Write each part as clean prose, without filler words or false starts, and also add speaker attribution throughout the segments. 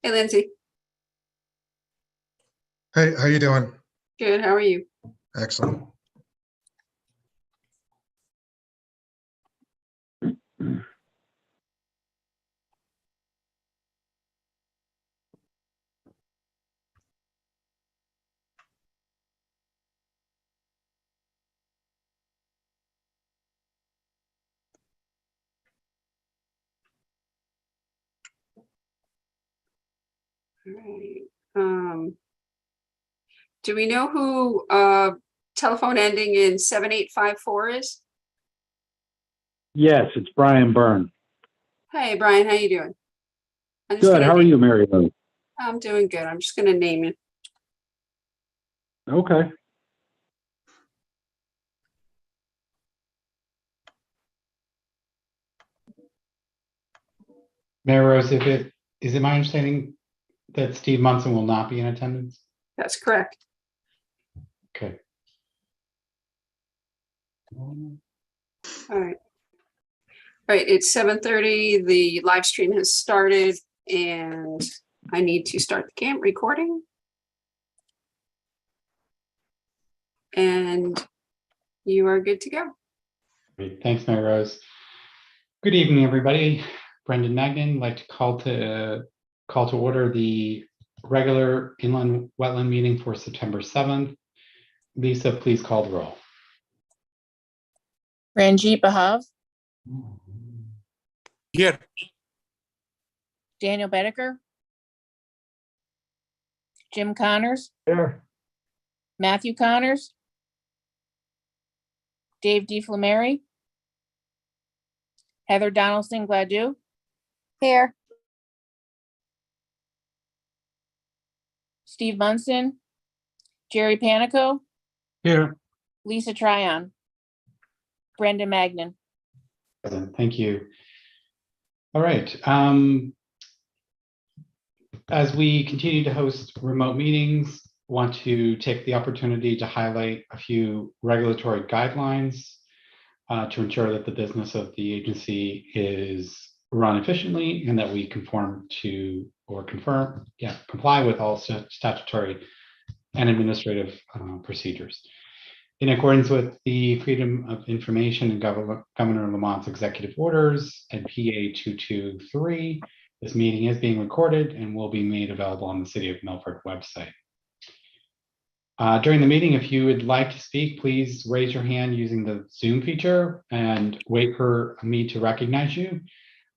Speaker 1: Hey, Lindsay.
Speaker 2: Hey, how you doing?
Speaker 1: Good. How are you?
Speaker 2: Excellent.
Speaker 1: All right. Do we know who telephone ending in 7854 is?
Speaker 3: Yes, it's Brian Byrne.
Speaker 1: Hey, Brian, how you doing?
Speaker 3: Good. How are you, Mary Lou?
Speaker 1: I'm doing good. I'm just going to name you.
Speaker 3: Okay.
Speaker 4: Mayor Rose, is it my understanding that Steve Munson will not be in attendance?
Speaker 1: That's correct.
Speaker 4: Okay.
Speaker 1: All right. All right. It's 7:30. The live stream has started, and I need to start the camp recording. And you are good to go.
Speaker 4: Great. Thanks, Mary Rose. Good evening, everybody. Brendan Magnan, I'd like to call to order the regular inland wetland meeting for September 7th. Lisa, please call the roll.
Speaker 5: Ranjit Bahav,
Speaker 2: Here.
Speaker 5: Daniel Bedecker, Jim Connors,
Speaker 3: Here.
Speaker 5: Matthew Connors, Dave DeFlameri, Heather Donaldson Gladue. Here. Steve Munson, Jerry Panico,
Speaker 3: Here.
Speaker 5: Lisa Tryon, Brendan Magnan.
Speaker 4: Thank you. All right. As we continue to host remote meetings, want to take the opportunity to highlight a few regulatory guidelines to ensure that the business of the agency is run efficiently and that we comply with all statutory and administrative procedures. In accordance with the Freedom of Information and Governor Lamont's executive orders and PA 223, this meeting is being recorded and will be made available on the City of Milford website. During the meeting, if you would like to speak, please raise your hand using the Zoom feature and wait for me to recognize you.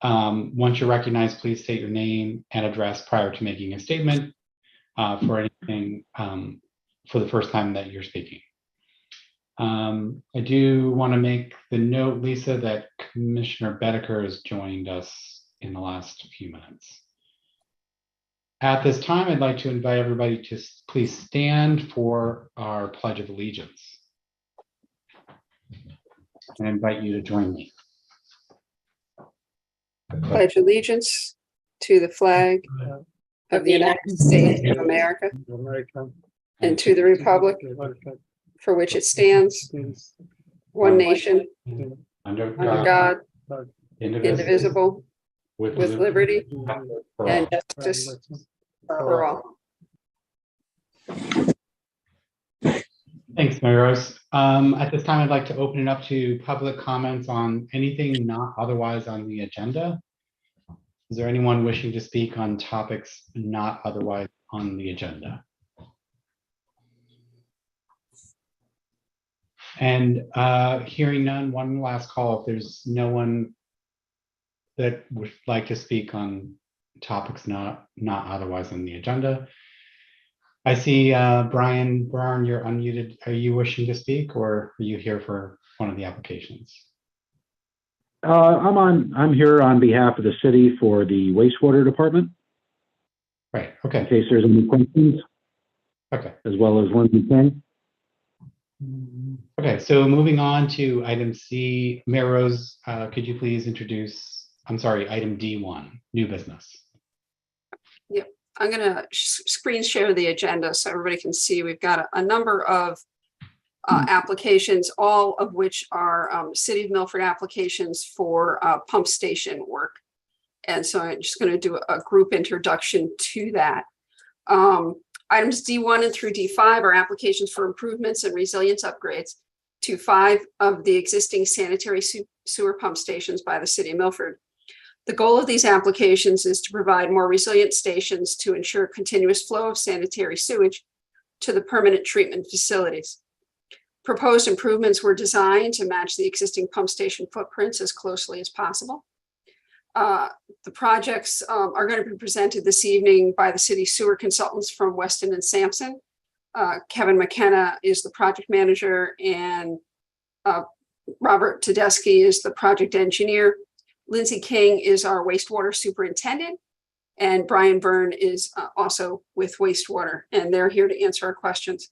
Speaker 4: Once you're recognized, please state your name and address prior to making a statement for anything for the first time that you're speaking. I do want to make the note, Lisa, that Commissioner Bedecker has joined us in the last few minutes. At this time, I'd like to invite everybody to please stand for our Pledge of Allegiance. I invite you to join me.
Speaker 1: Pledge allegiance to the flag of the United States of America and to the republic for which it stands, one nation,
Speaker 4: Under
Speaker 1: God,
Speaker 4: indivisible,
Speaker 1: with liberty and justice for all.
Speaker 4: Thanks, Mary Rose. At this time, I'd like to open it up to public comments on anything not otherwise on the agenda. Is there anyone wishing to speak on topics not otherwise on the agenda? And hearing none, one last call. If there's no one that would like to speak on topics not otherwise on the agenda. I see Brian Byrne, you're unmuted. Are you wishing to speak or are you here for one of the applications?
Speaker 3: I'm here on behalf of the city for the wastewater department.
Speaker 4: Right,
Speaker 3: In
Speaker 4: okay,
Speaker 3: case there's any questions,
Speaker 4: okay.
Speaker 3: as well as Lindsay King.
Speaker 4: Okay, so moving on to item C, Mayor Rose, could you please introduce, I'm sorry, item D1, new business.
Speaker 1: Yep, I'm going to screen share the agenda so everybody can see. We've got a number of applications, all of which are City of Milford applications for pump station work. And so I'm just going to do a group introduction to that. Items D1 and through D5 are applications for improvements and resilience upgrades to 5 of the existing sanitary sewer pump stations by the city of Milford. The goal of these applications is to provide more resilient stations to ensure continuous flow of sanitary sewage to the permanent treatment facilities. Proposed improvements were designed to match the existing pump station footprints as closely as possible. The projects are going to be presented this evening by the city sewer consultants from Weston and Sampson. Kevin McKenna is the project manager, and Robert Tedeschi is the project engineer. Lindsay King is our wastewater superintendent, and Brian Byrne is also with wastewater, and they're here to answer our questions.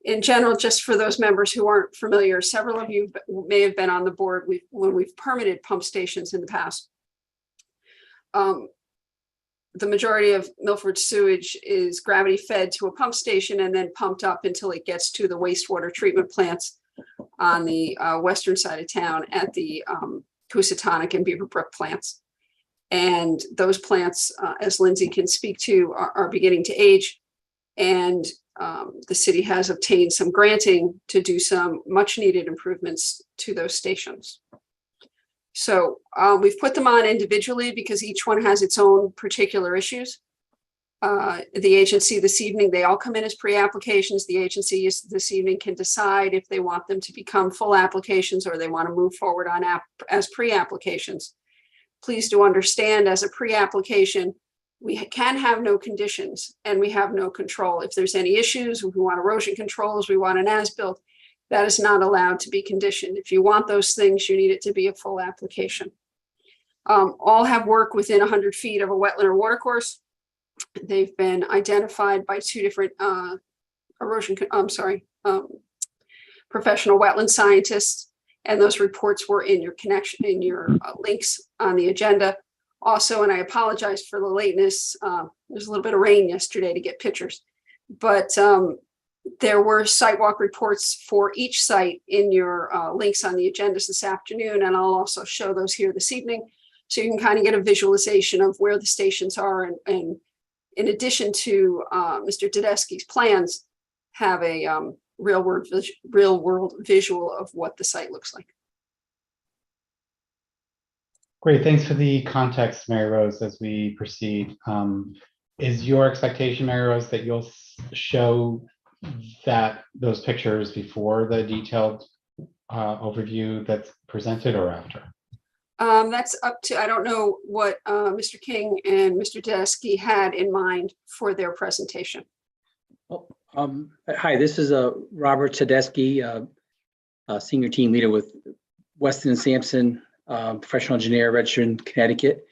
Speaker 1: In general, just for those members who aren't familiar, several of you may have been on the board when we've permitted pump stations in the past. The majority of Milford sewage is gravity fed to a pump station and then pumped up until it gets to the wastewater treatment plants on the western side of town at the Housatonic and Beaverbrook plants. And those plants, as Lindsay can speak to, are beginning to age. And the city has obtained some granting to do some much needed improvements to those stations. So we've put them on individually because each one has its own particular issues. The agency this evening, they all come in as pre-applications. The agency this evening can decide if they want them to become full applications or they want to move forward on as pre-applications. Please do understand, as a pre-application, we can have no conditions and we have no control. If there's any issues, we want erosion controls, we want an as-built, that is not allowed to be conditioned. If you want those things, you need it to be a full application. All have work within 100 feet of a wetland or watercourse. They've been identified by 2 different professional wetland scientists, and those reports were in your links on the agenda. Also, and I apologize for the lateness, there's a little bit of rain yesterday to get pictures, but there were sidewalk reports for each site in your links on the agendas this afternoon, and I'll also show those here this evening, so you can kind of get a visualization of where the stations are, and in addition to Mr. Tedeschi's plans, have a real world visual of what the site looks like.
Speaker 4: Great, thanks for the context, Mary Rose, as we proceed. Is your expectation, Mary Rose, that you'll show those pictures before the detailed overview that's presented, or after?
Speaker 1: That's up to, I don't know what Mr. King and Mr. Tedeschi had in mind for their presentation.
Speaker 6: Hi, this is Robert Tedeschi, senior team leader with Weston and Sampson, professional engineer, registered in Connecticut.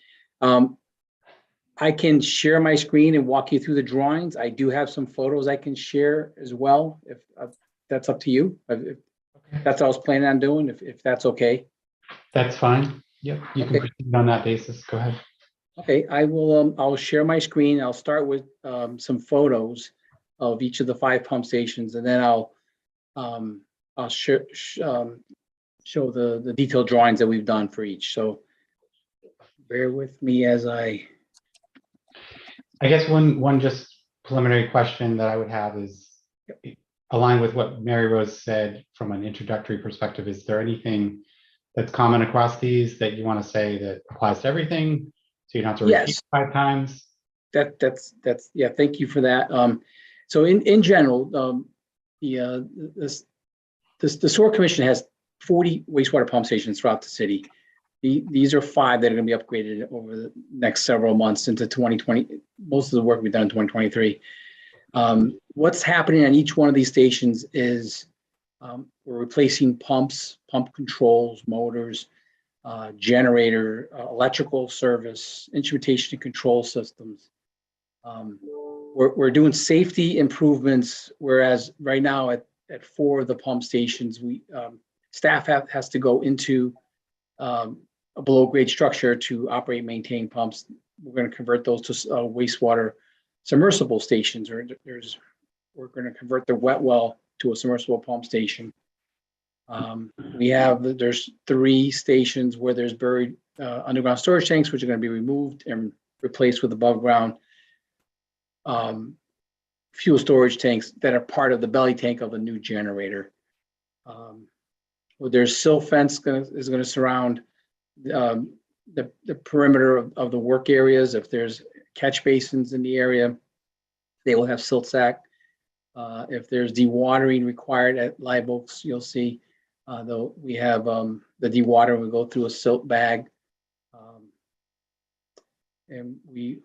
Speaker 6: I can share my screen and walk you through the drawings. I do have some photos I can share as well, if that's up to you. If that's what I was planning on doing, if that's okay.
Speaker 4: That's fine. Yep, you can proceed on that basis. Go ahead.
Speaker 6: Okay, I will. I'll share my screen. I'll start with some photos of each of the 5 pump stations, and then I'll show the detailed drawings that we've done for each. So bear with me as I
Speaker 4: guess one just preliminary question that I would have is aligned with what Mary Rose said from an introductory perspective. Is there anything that's common across these that you want to say that applies to everything, so you don't have to repeat 5 times?
Speaker 6: That's yeah. Thank you for that. So in general, the Sewer Commission has 40 wastewater pump stations throughout the city. These are 5 that are going to be upgraded over the next several months into 2020. Most of the work will be done in 2023. What's happening on each one of these stations is we're replacing pumps, pump controls, motors, generator, electrical service, instrumentation and control systems. We're doing safety improvements, whereas right now at 4 of the pump stations, staff has to go into a below grade structure to operate and maintain pumps. We're going to convert those to wastewater submersible stations, or we're going to convert the wet well to a submersible pump station. There's 3 stations where there's buried underground storage tanks, which are going to be removed and replaced with above ground fuel storage tanks that are part of the belly tank of the new generator. Well, there's silt fence is going to surround the perimeter of the work areas. If there's catch basins in the area, they will have silt sack. If there's dewatering required at Live Oaks, you'll see though we have the dewater will go through a silt bag. And we,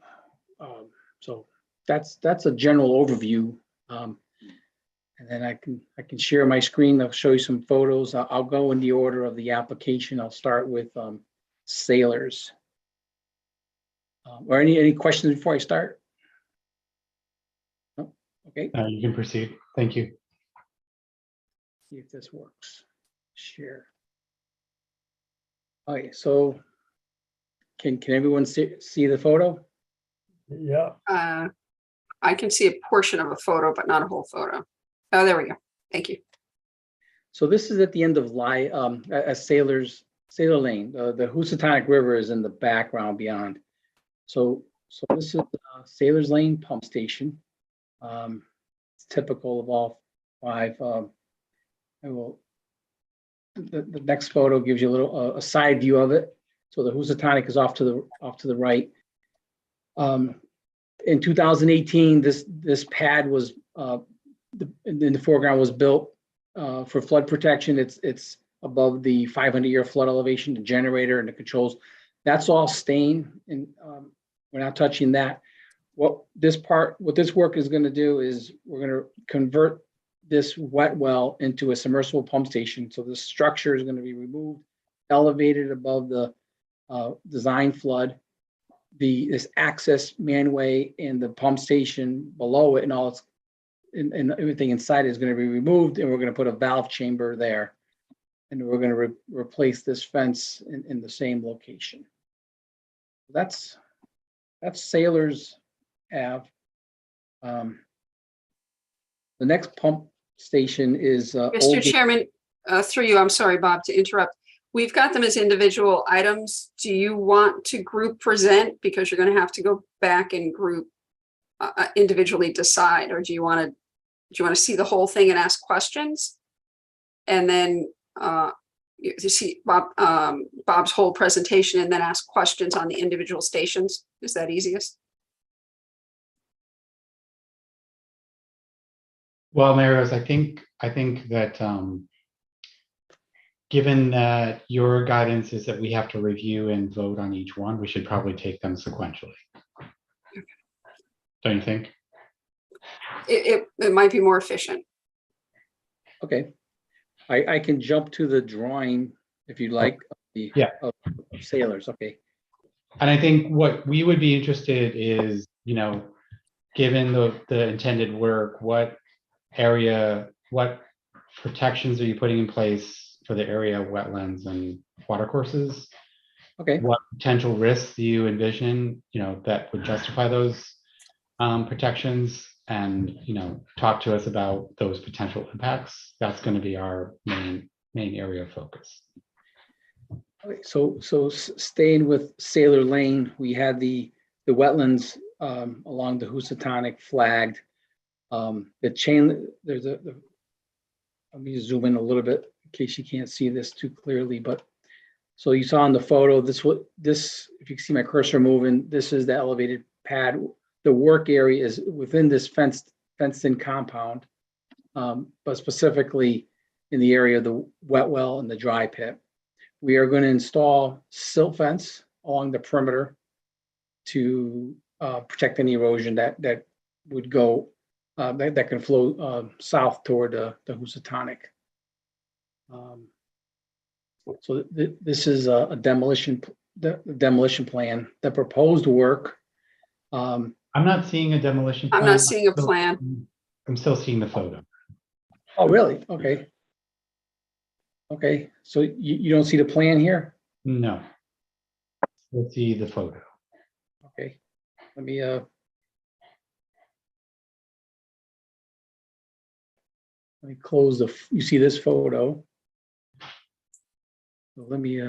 Speaker 6: so that's a general overview. And then I can share my screen. I'll show you some photos. I'll go in the order of the application. I'll start with sailors. Or any questions before I start? No? Okay.
Speaker 4: You can proceed. Thank you.
Speaker 6: See if this works. Share. Okay, so can everyone see the photo?
Speaker 7: Yeah,
Speaker 1: I can see a portion of a photo, but not a whole photo. Oh, there we go. Thank you.
Speaker 6: So this is at the end of Sailor Lane. The Housatonic River is in the background beyond. So this is Sailor's Lane pump station. It's typical of all five. The next photo gives you a little a side view of it. So the Housatonic is off to the right. In 2018, this pad was in the foreground was built for flood protection. It's above the 500-year flood elevation, the generator and the controls. That's all staying, and we're not touching that. What this work is going to do is we're going to convert this wet well into a submersible pump station. So the structure is going to be removed, elevated above the design flood. This access manway and the pump station below it and all its and everything inside is going to be removed, and we're going to put a valve chamber there, and we're going to replace this fence in the same location. That's Sailors Ave. The next pump station is
Speaker 1: Mr. Chairman, through you, I'm sorry, Bob, to interrupt. We've got them as individual items. Do you want to group present? Because you're going to have to go back and group individually decide, or do you want to see the whole thing and ask questions? And then you see Bob's whole presentation and then ask questions on the individual stations? Is that easiest?
Speaker 4: Well, Mary Rose, I think that given that your guidance is that we have to review and vote on each one, we should probably take them sequentially. Don't you think?
Speaker 1: It might be more efficient.
Speaker 6: Okay. I can jump to the drawing if you'd like. Of Sailors. Okay.
Speaker 4: And I think what we would be interested is, given the intended work, what protections are you putting in place for the area of wetlands and watercourses?
Speaker 6: Okay.
Speaker 4: What potential risks do you envision, that would justify those protections, and, talk to us about those potential impacts? That's going to be our main area of focus.
Speaker 6: Okay, so staying with Sailor Lane, we had the wetlands along the Housatonic flagged. The chain, let me zoom in a little bit in case you can't see this too clearly, but so you saw in the photo, this, if you can see my cursor moving, this is the elevated pad. The work area is within this fenced-in compound, but specifically in the area of the wet well and the dry pit. We are going to install silt fence along the perimeter to protect any erosion that would go, that can flow south toward the Housatonic. So this is a demolition plan. The proposed work.
Speaker 4: I'm not seeing a demolition plan.
Speaker 1: I'm not seeing a plan.
Speaker 4: I'm still seeing the photo.
Speaker 6: Oh, really? Okay. Okay, so you don't see the plan here?
Speaker 4: No. Let's see the photo.
Speaker 6: Okay, let me close you see this photo. So let me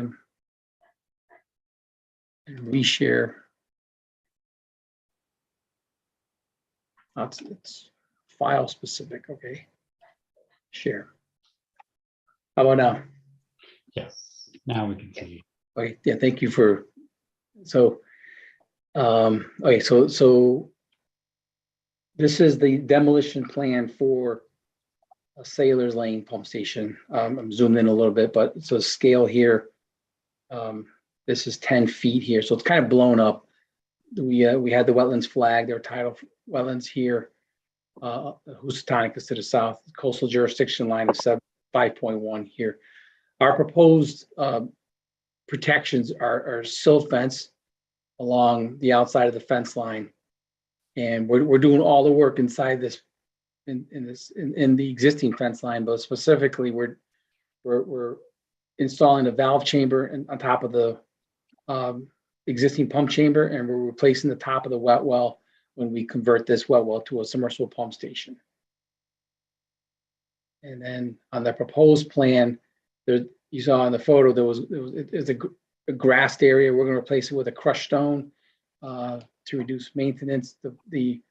Speaker 6: reshare. It's file specific, okay. Share. How about now?
Speaker 4: Yes, now we can see.
Speaker 6: Okay, yeah, thank you for, so, okay, so this is the demolition plan for a Sailor's Lane pump station. I'm zoomed in a little bit, but so scale here, this is 10 feet here, so it's kind of blown up. We had the wetlands flag, there were tidal wetlands here. Housatonic is to the south, coastal jurisdiction line is 5.1 here. Our proposed protections are silt fence along the outside of the fence line. And we're doing all the work inside this, in the existing fence line, but specifically we're installing a valve chamber on top of the existing pump chamber, and we're replacing the top of the wet well when we convert this wet well to a submersible pump station. And then on the proposed plan, there, you saw in the photo, there's a grassed area. We're going to replace it with a crushed stone to reduce maintenance. The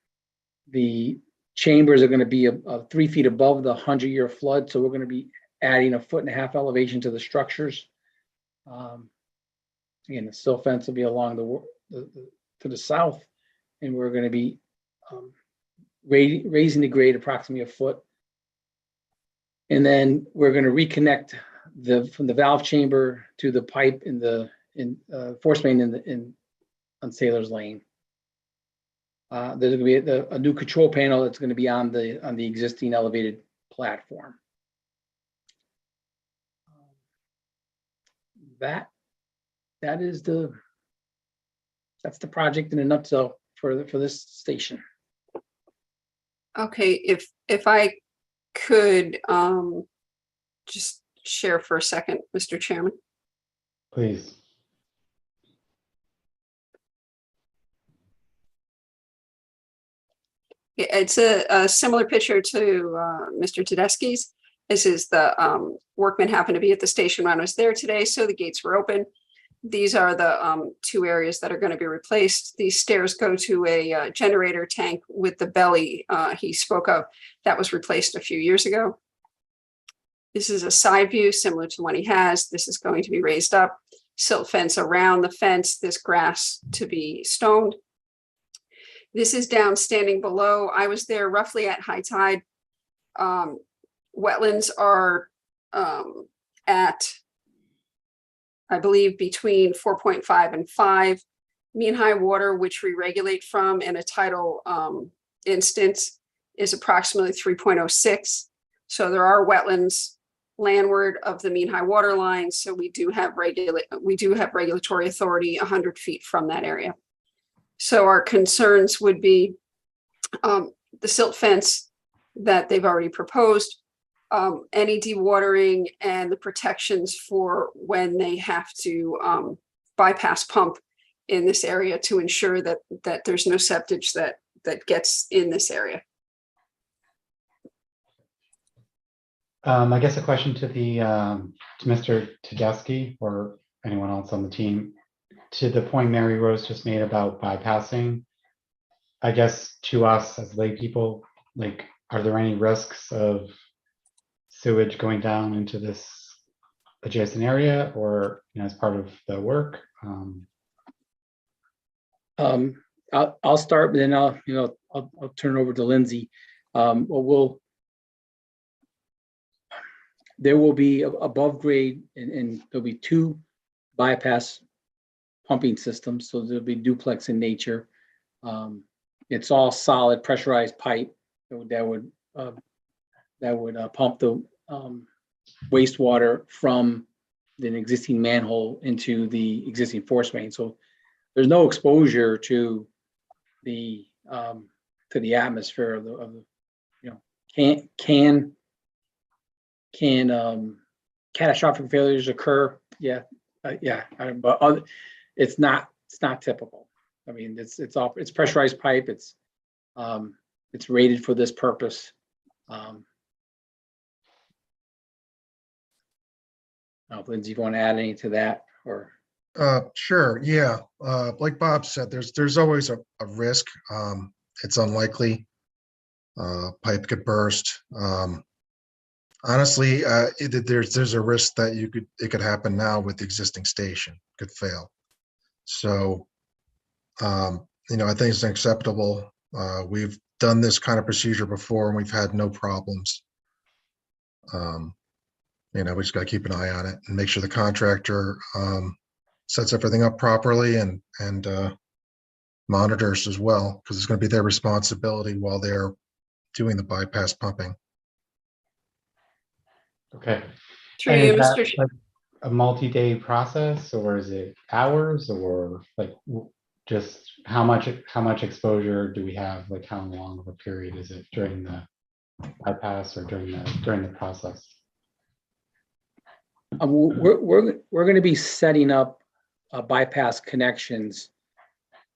Speaker 6: chambers are going to be 3 feet above the 100-year flood, so we're going to be adding 1.5 foot elevation to the structures. Again, the silt fence will be along to the south, and we're going to be raising the grade approximately 1 foot. And then we're going to reconnect from the valve chamber to the pipe in the force main on Sailor's Lane. There's going to be a new control panel that's going to be on the existing elevated platform. That's the project in a nutshell for this station.
Speaker 1: Okay, if I could just share for a second, Mr. Chairman.
Speaker 4: Please.
Speaker 1: It's a similar picture to Mr. Tedeschi's. This is the workmen happened to be at the station when I was there today, so the gates were open. These are the 2 areas that are going to be replaced. These stairs go to a generator tank with the belly he spoke of that was replaced a few years ago. This is a side view similar to one he has. This is going to be raised up, silt fence around the fence, this grass to be stoned. This is down standing below. I was there roughly at high tide. Wetlands are at, I believe, between 4.5 and 5. Mean high water, which we regulate from in a tidal instance, is approximately 3.06. So there are wetlands landward of the mean high water line. So we do have regulatory authority 100 feet from that area. So our concerns would be the silt fence that they've already proposed, any dewatering, and the protections for when they have to bypass pump in this area to ensure that there's no septage that gets in this area.
Speaker 4: I guess a question to Mr. Tedeschi or anyone else on the team. To the point Mary Rose just made about bypassing, I guess to us as lay people, like, are there any risks of sewage going down into this adjacent area, or as part of the work?
Speaker 6: I'll start, but then I'll turn it over to Lindsay. There will be above grade, and there'll be 2 bypass pumping systems, so there'll be duplex in nature. It's all solid pressurized pipe that would pump the wastewater from the existing manhole into the existing force main. So there's no exposure to the atmosphere of the can catastrophic failures occur? Yeah, but it's not typical. I mean, it's pressurized pipe. It's rated for this purpose. Lindsay, if you want to add anything to that, or
Speaker 2: Sure, yeah. Like Bob said, there's always a risk. It's unlikely. Pipe could burst. Honestly, there's a risk that it could happen now with the existing station, could fail. So, I think it's unacceptable. We've done this kind of procedure before and we've had no problems. We just got to keep an eye on it and make sure the contractor sets everything up properly and monitors as well, because it's going to be their responsibility while they're doing the bypass pumping.
Speaker 4: Okay.
Speaker 1: Through
Speaker 4: And
Speaker 1: you,
Speaker 4: is that
Speaker 1: Mr.
Speaker 4: like a multi-day process, or is it hours, or like just how much exposure do we have? Like how long of a period is it during the bypass or during the process?
Speaker 6: We're going to be setting up bypass connections,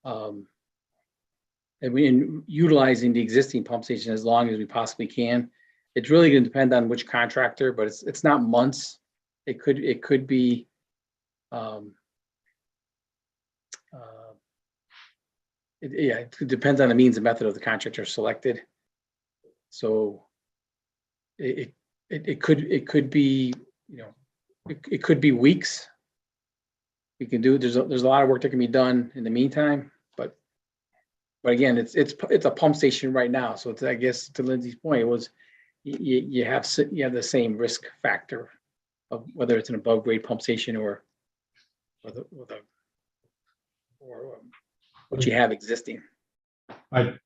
Speaker 6: and utilizing the existing pump station as long as we possibly can. It's really going to depend on which contractor, but it's not months. It could be. It depends on the means and method of the contractor selected. So it could be, it could be weeks. We can do, there's a lot of work that can be done in the meantime, but again, it's a pump station right now. So it's, I guess to Lindsay's point, it was, you have the same risk factor of whether it's an above grade pump station or what you have existing.
Speaker 4: But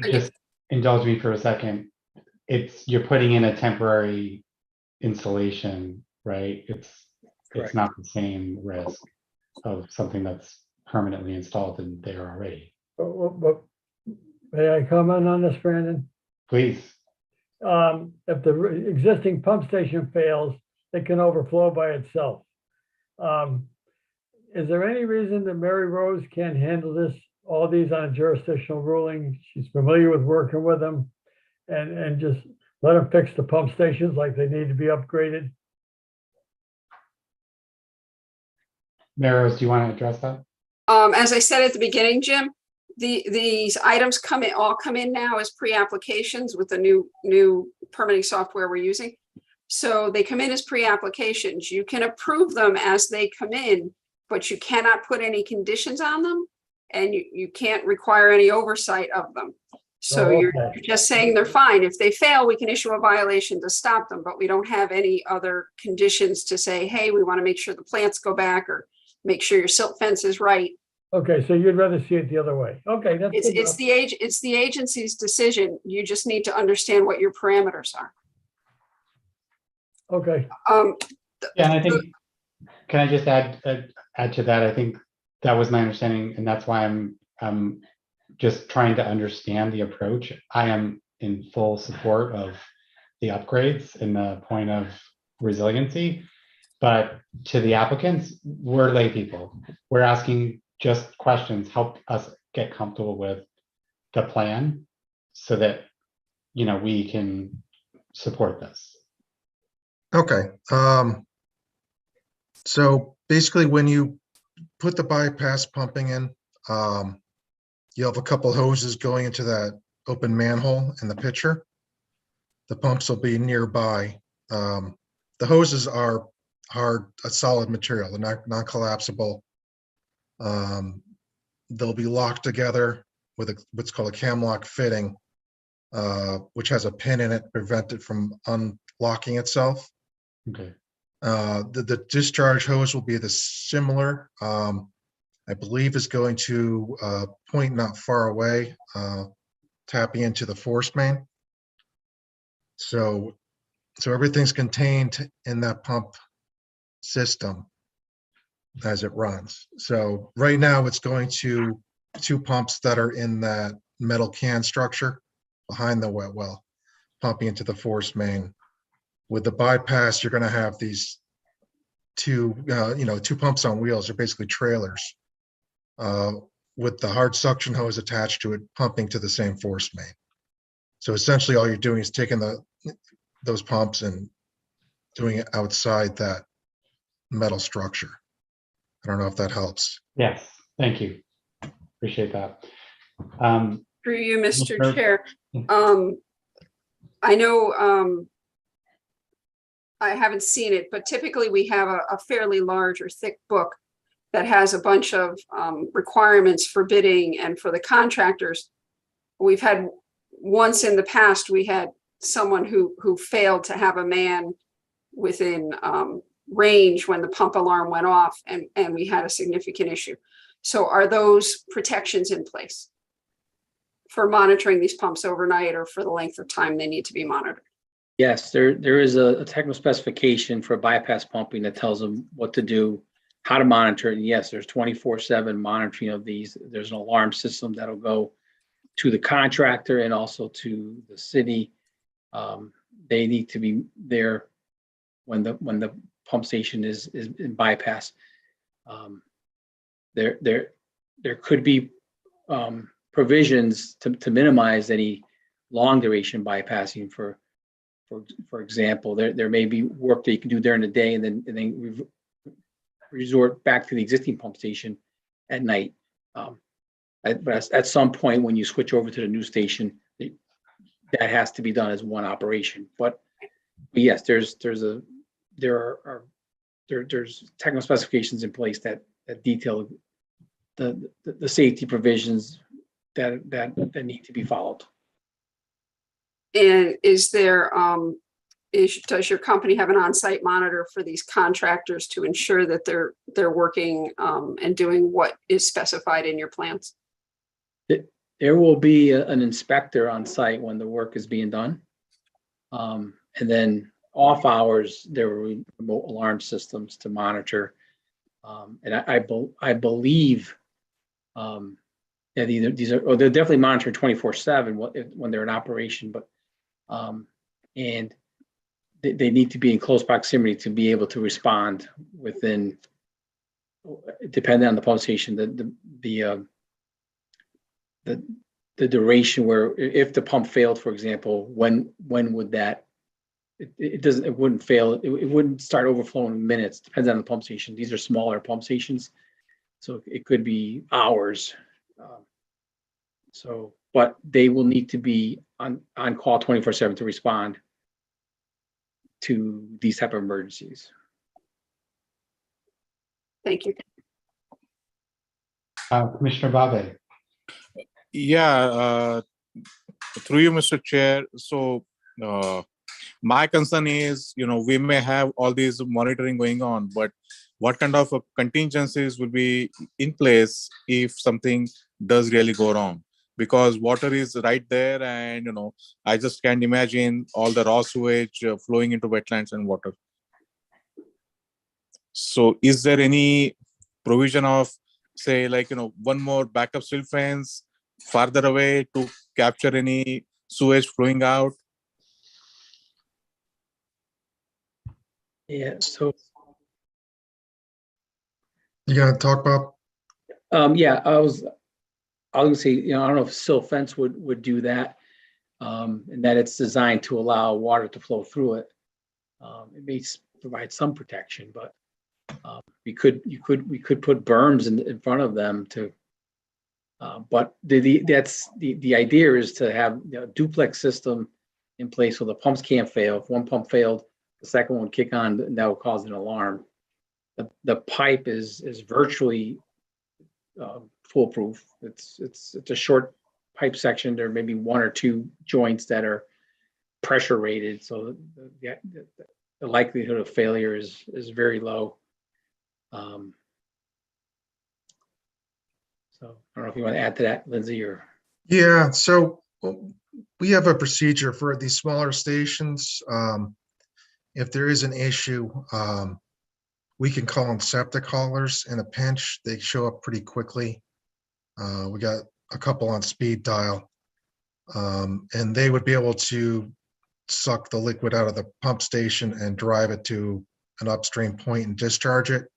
Speaker 4: just indulge me for a second. You're putting in a temporary installation, right? It's
Speaker 6: Correct.
Speaker 4: not the same risk of something that's permanently installed in there already.
Speaker 7: But may I comment on this, Brandon?
Speaker 4: Please.
Speaker 7: If the existing pump station fails, it can overflow by itself. Is there any reason that Mary Rose can't handle this, all these on a jurisdictional ruling? She's familiar with working with them, and just let them fix the pump stations like they need to be upgraded?
Speaker 4: Mary Rose, do you want to address that?
Speaker 1: As I said at the beginning, Jim, these items all come in now as pre-applications with the new permitting software we're using. So they come in as pre-applications. You can approve them as they come in, but you cannot put any conditions on them, and you can't require any oversight of them. So you're just saying they're fine. If they fail, we can issue a violation to stop them, but we don't have any other conditions to say, hey, we want to make sure the plants go back or make sure your silt fence is right.
Speaker 7: Okay, so you'd rather see it the other way. Okay, that's good
Speaker 1: It's the agency's decision. You just need to understand what your parameters are.
Speaker 7: okay.
Speaker 4: Yeah, and I think, can I just add to that? I think that was my understanding, and that's why I'm just trying to understand the approach. I am in full support of the upgrades and the point of resiliency, but to the applicants, we're lay people. We're asking just questions, help us get comfortable with the plan so that, we can support this.
Speaker 2: Okay. So basically when you put the bypass pumping in, you have a couple hoses going into that open manhole in the picture. The pumps will be nearby. The hoses are a solid material. They're not collapsible. They'll be locked together with what's called a cam lock fitting, which has a pin in it to prevent it from unlocking itself.
Speaker 4: Okay.
Speaker 2: The discharge hose will be similar. I believe is going to a point not far away, tapping into the force main. So everything's contained in that pump system as it runs. So right now it's going to 2 pumps that are in that metal can structure behind the wet well, pumping into the force main. With the bypass, you're going to have these 2 pumps on wheels. They're basically trailers with the hard suction hose attached to it, pumping to the same force main. So essentially all you're doing is taking those pumps and doing it outside that metal structure. I don't know if that helps.
Speaker 4: Yes, thank you. Appreciate that.
Speaker 1: Through you, Mr.
Speaker 4: Mr.
Speaker 1: Chair. I know, I haven't seen it, but typically we have a fairly large or thick book that has a bunch of requirements for bidding and for the contractors. We've had, once in the past, we had someone who failed to have a man within range when the pump alarm went off, and we had a significant issue. So are those protections in place for monitoring these pumps overnight or for the length of time they need to be monitored?
Speaker 6: Yes, there is a technical specification for bypass pumping that tells them what to do, how to monitor it. And yes, there's 24/7 monitoring of these. There's an alarm system that'll go to the contractor and also to the city. They need to be there when the pump station is in bypass. There could be provisions to minimize any long duration bypassing. For example, there may be work that you can do during the day and then resort back to the existing pump station at night. But at some point, when you switch over to the new station, that has to be done as one operation. But yes, there's technical specifications in place that detail the safety provisions that need to be followed.
Speaker 1: And is there, does your company have an on-site monitor for these contractors to ensure that they're working and doing what is specified in your plans?
Speaker 6: There will be an inspector on site when the work is being done. And then off hours, there were remote alarm systems to monitor. And I believe that they're definitely monitored 24/7 when they're in operation, but and they need to be in close proximity to be able to respond within, depending on the pump station, the duration where if the pump failed, for example, when would that, it wouldn't fail. It wouldn't start overflowing in minutes. Depends on the pump station. These are smaller pump stations, so it could be hours. But they will need to be on call 24/7 to respond to these type of emergencies.
Speaker 1: Thank you.
Speaker 4: Commissioner Bave.
Speaker 8: Yeah, through you, Mr. Chair. So my concern is, we may have all these monitoring going on, but what kind of contingencies will be in place if something does really go wrong? Because water is right there, and I just can't imagine all the raw sewage flowing into wetlands and water. So is there any provision of, say, like, one more backup silt fence farther away to capture any sewage flowing out?
Speaker 6: Yeah, so
Speaker 2: You gonna talk about?
Speaker 6: yeah, I was gonna say, I don't know if silt fence would do that, and that it's designed to allow water to flow through it. It may provide some protection, but we could put berms in front of them to. But the idea is to have duplex system in place so the pumps can't fail. If one pump failed, the second one would kick on, and that will cause an alarm. The pipe is virtually foolproof. It's a short pipe section. There may be one or two joints that are pressure rated, so the likelihood of failure is very low. So I don't know if you want to add to that, Lindsay, or.
Speaker 2: Yeah, so we have a procedure for these smaller stations. If there is an issue, we can call them septic haulers in a pinch. They show up pretty quickly. We got a couple on speed dial, and they would be able to suck the liquid out of the pump station and drive it to an upstream point and discharge it.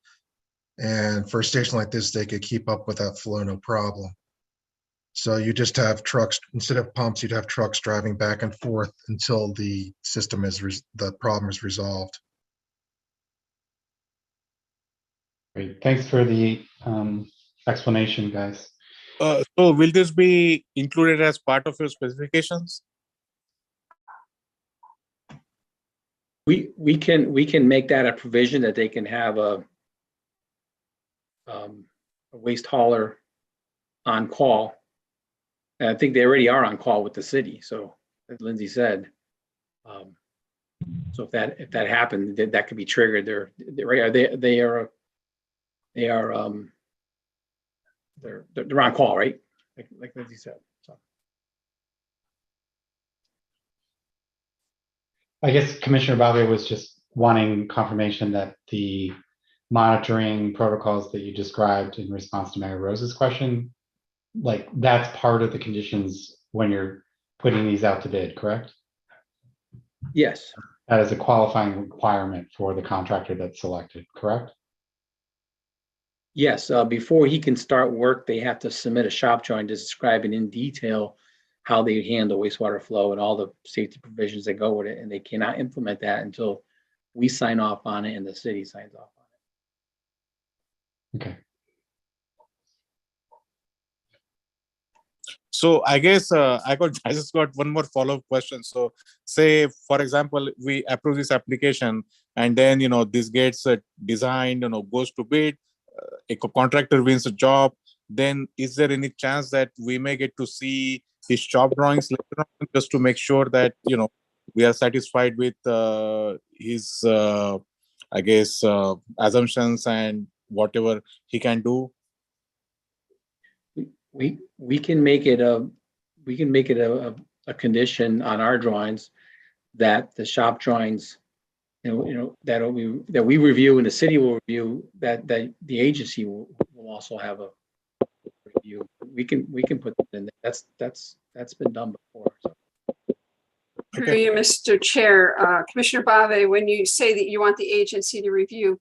Speaker 2: And for a station like this, they could keep up with that flow, no problem. So you just have trucks, instead of pumps, you'd have trucks driving back and forth until the system the problem is resolved.
Speaker 4: Great. Thanks for the explanation, guys.
Speaker 8: So will this be included as part of your specifications?
Speaker 6: We can make that a provision that they can have a waste hauler on call. And I think they already are on call with the city, so as Lindsay said. So if that happened, that could be triggered. They're on call, right? Like Lindsay said. So
Speaker 4: I guess Commissioner Bave was just wanting confirmation that the monitoring protocols that you described in response to Mary Rose's question, like that's part of the conditions when you're putting these out to bid, correct?
Speaker 6: yes,
Speaker 4: That is a qualifying requirement for the contractor that's selected, correct?
Speaker 6: yes. Before he can start work, they have to submit a shop drawing describing in detail how they handle wastewater flow and all the safety provisions that go with it, and they cannot implement that until we sign off on it and the city signs off on it.
Speaker 4: Okay.
Speaker 8: So I guess I just got one more follow-up question. So say, for example, we approve this application and then, this gets designed, goes to bid, a contractor wins a job, then is there any chance that we may get to see his shop drawings later on just to make sure that, we are satisfied with his, I guess, assumptions and whatever he can do?
Speaker 6: We can make it a condition on our drawings that the shop drawings, that we review and the city will review, that the agency will also have a review. We can put that in there. That's been done before. So.
Speaker 1: Through you, Mr. Chair, Commissioner Bave, when you say that you want the agency to review,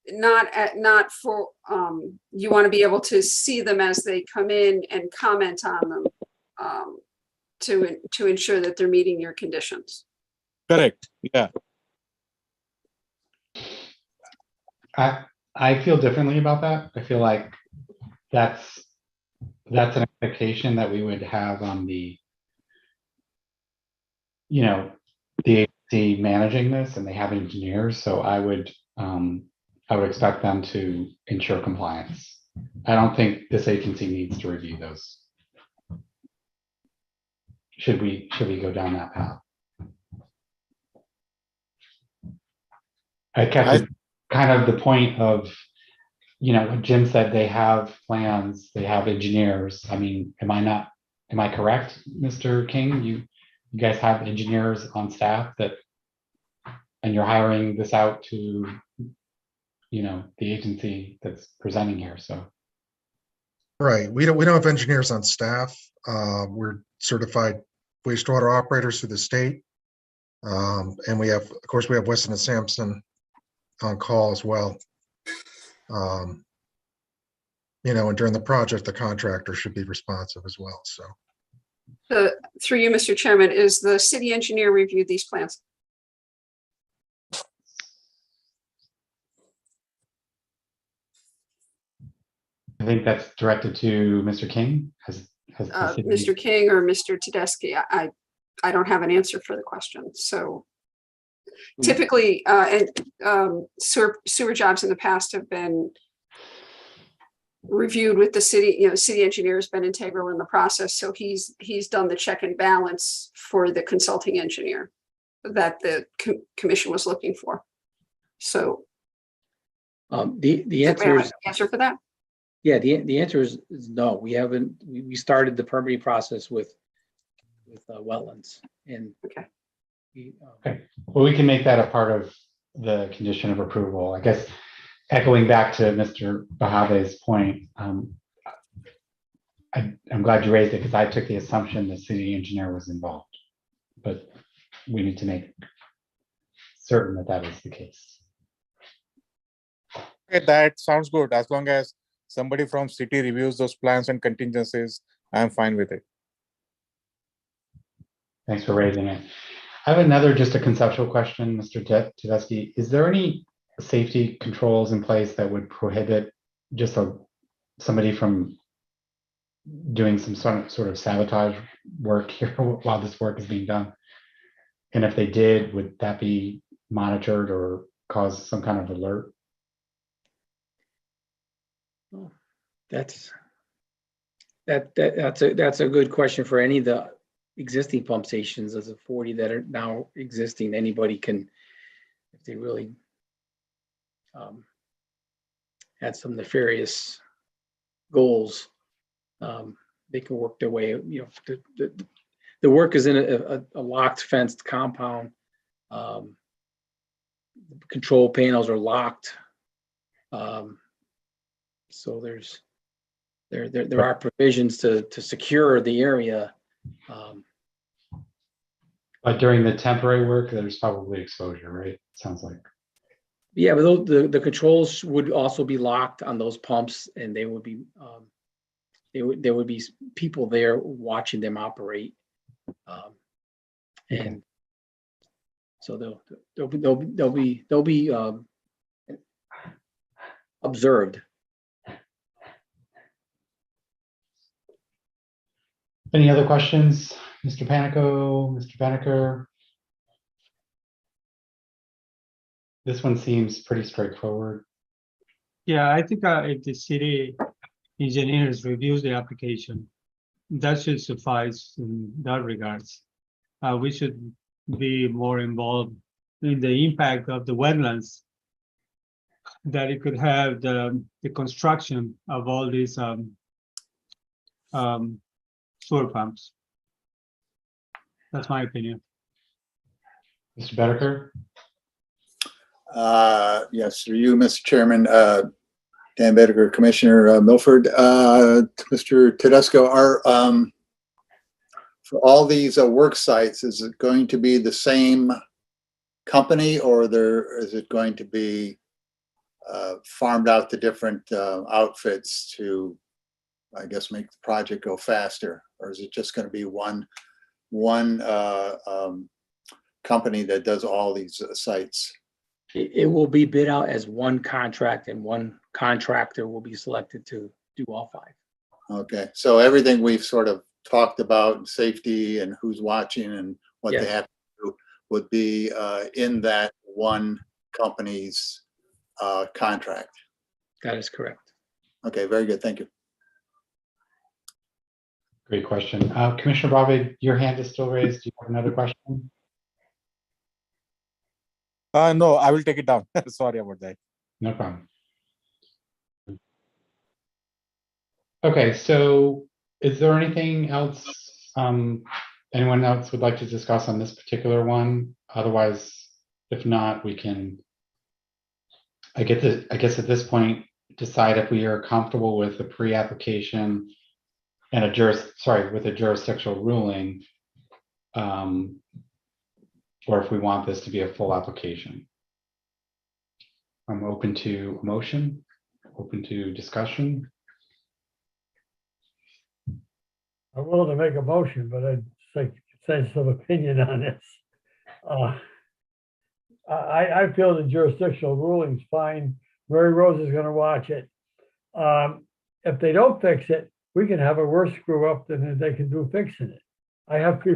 Speaker 1: not for, you want to be able to see them as they come in and comment on them, to ensure that they're meeting your conditions.
Speaker 8: Correct. Yeah.
Speaker 4: I feel differently about that. I feel like that's an expectation that we would have on the agency managing this, and they have engineers. So I would expect them to ensure compliance. I don't think this agency needs to review those. Should we go down that path? I kept it kind of the point of, what Jim said, they have plans, they have engineers. I mean, am I correct, Mr. King? You guys have engineers on staff and you're hiring this out to, the agency that's presenting here, so.
Speaker 2: Right. We don't have engineers on staff. We're certified wastewater operators through the state. And of course, we have Weston and Sampson on call as well. And during the project, the contractor should be responsive as well, so.
Speaker 1: Through you, Mr. Chairman, is the city engineer reviewed these plans?
Speaker 4: I think that's directed to Mr. King. Has the city-
Speaker 1: Mr. King or Mr. Tedeschi? I don't have an answer for the question. So typically, sewer jobs in the past have been reviewed with the city. City engineer has been integral in the process. So he's done the check and balance for the consulting engineer that the commission was looking for. So
Speaker 6: the answer is
Speaker 1: answer for that.
Speaker 6: yeah. The answer is no. We haven't. We started the permitting process with Wetlands, and
Speaker 1: Okay.
Speaker 4: Okay, well, we can make that a part of the condition of approval. I guess echoing back to Mr. Bahave's point, I'm glad you raised it because I took the assumption the city engineer was involved, but we need to make certain that that is the case.
Speaker 8: Okay, that sounds good. As long as somebody from city reviews those plans and contingencies, I'm fine with it.
Speaker 4: Thanks for raising it. I have another, just a conceptual question, Mr. Tedeschi. Is there any safety controls in place that would prohibit just somebody from doing some sort of sabotage work here while this work is being done? And if they did, would that be monitored or cause some kind of alert?
Speaker 6: That's a good question for any of the existing pump stations. As of 40 that are now existing, anybody can, if they really had some nefarious goals, they can work their way. You know, the work is in a locked, fenced compound. Control panels are locked. So there are provisions to secure the area.
Speaker 4: But during the temporary work, there's probably exposure, right? Sounds like.
Speaker 6: Yeah, but the controls would also be locked on those pumps, and they would be there would be people there watching them operate, and so they'll be observed.
Speaker 4: Any other questions, Mr. Panico, Mr. Banneker? This one seems pretty straightforward.
Speaker 9: Yeah, I think if the city engineers reviews the application, that should suffice in that regards. We should be more involved in the impact of the wetlands that it could have the construction of all these sewer pumps. That's my opinion.
Speaker 4: Mr. Banneker?
Speaker 10: Yes, through you, Mr. Chairman, Dan Bedecker, Commissioner Milford, Mr. Tedesco, are for all these work sites, is it going to be the same company, or is it going to be farmed out to different outfits to, I guess, make the project go faster? Or is it just going to be one company that does all these sites?
Speaker 6: It will be bid out as one contract, and one contractor will be selected to do all 5.
Speaker 10: Okay, so everything we've sort of talked about, safety and who's watching and what they
Speaker 6: Yes.
Speaker 10: have to do, would be in that one company's contract.
Speaker 6: That is correct.
Speaker 10: Okay, very good, thank you.
Speaker 4: Great question. Commissioner Bobby, your hand is still raised. Do you have another question?
Speaker 8: No, I will take it down. Sorry about that.
Speaker 4: No problem. Okay, so is there anything else anyone else would like to discuss on this particular one? Otherwise, if not, we can, I guess at this point, decide if we are comfortable with the pre-application and with a jurisdictional ruling, or if we want this to be a full application. I'm open to a motion, open to discussion.
Speaker 7: I'm willing to make a motion, but I'd say some opinion on this. I feel the jurisdictional ruling's fine. Mary Rose is gonna watch it. If they don't fix it, we can have a worse screw up than they can do fixing it. I have 3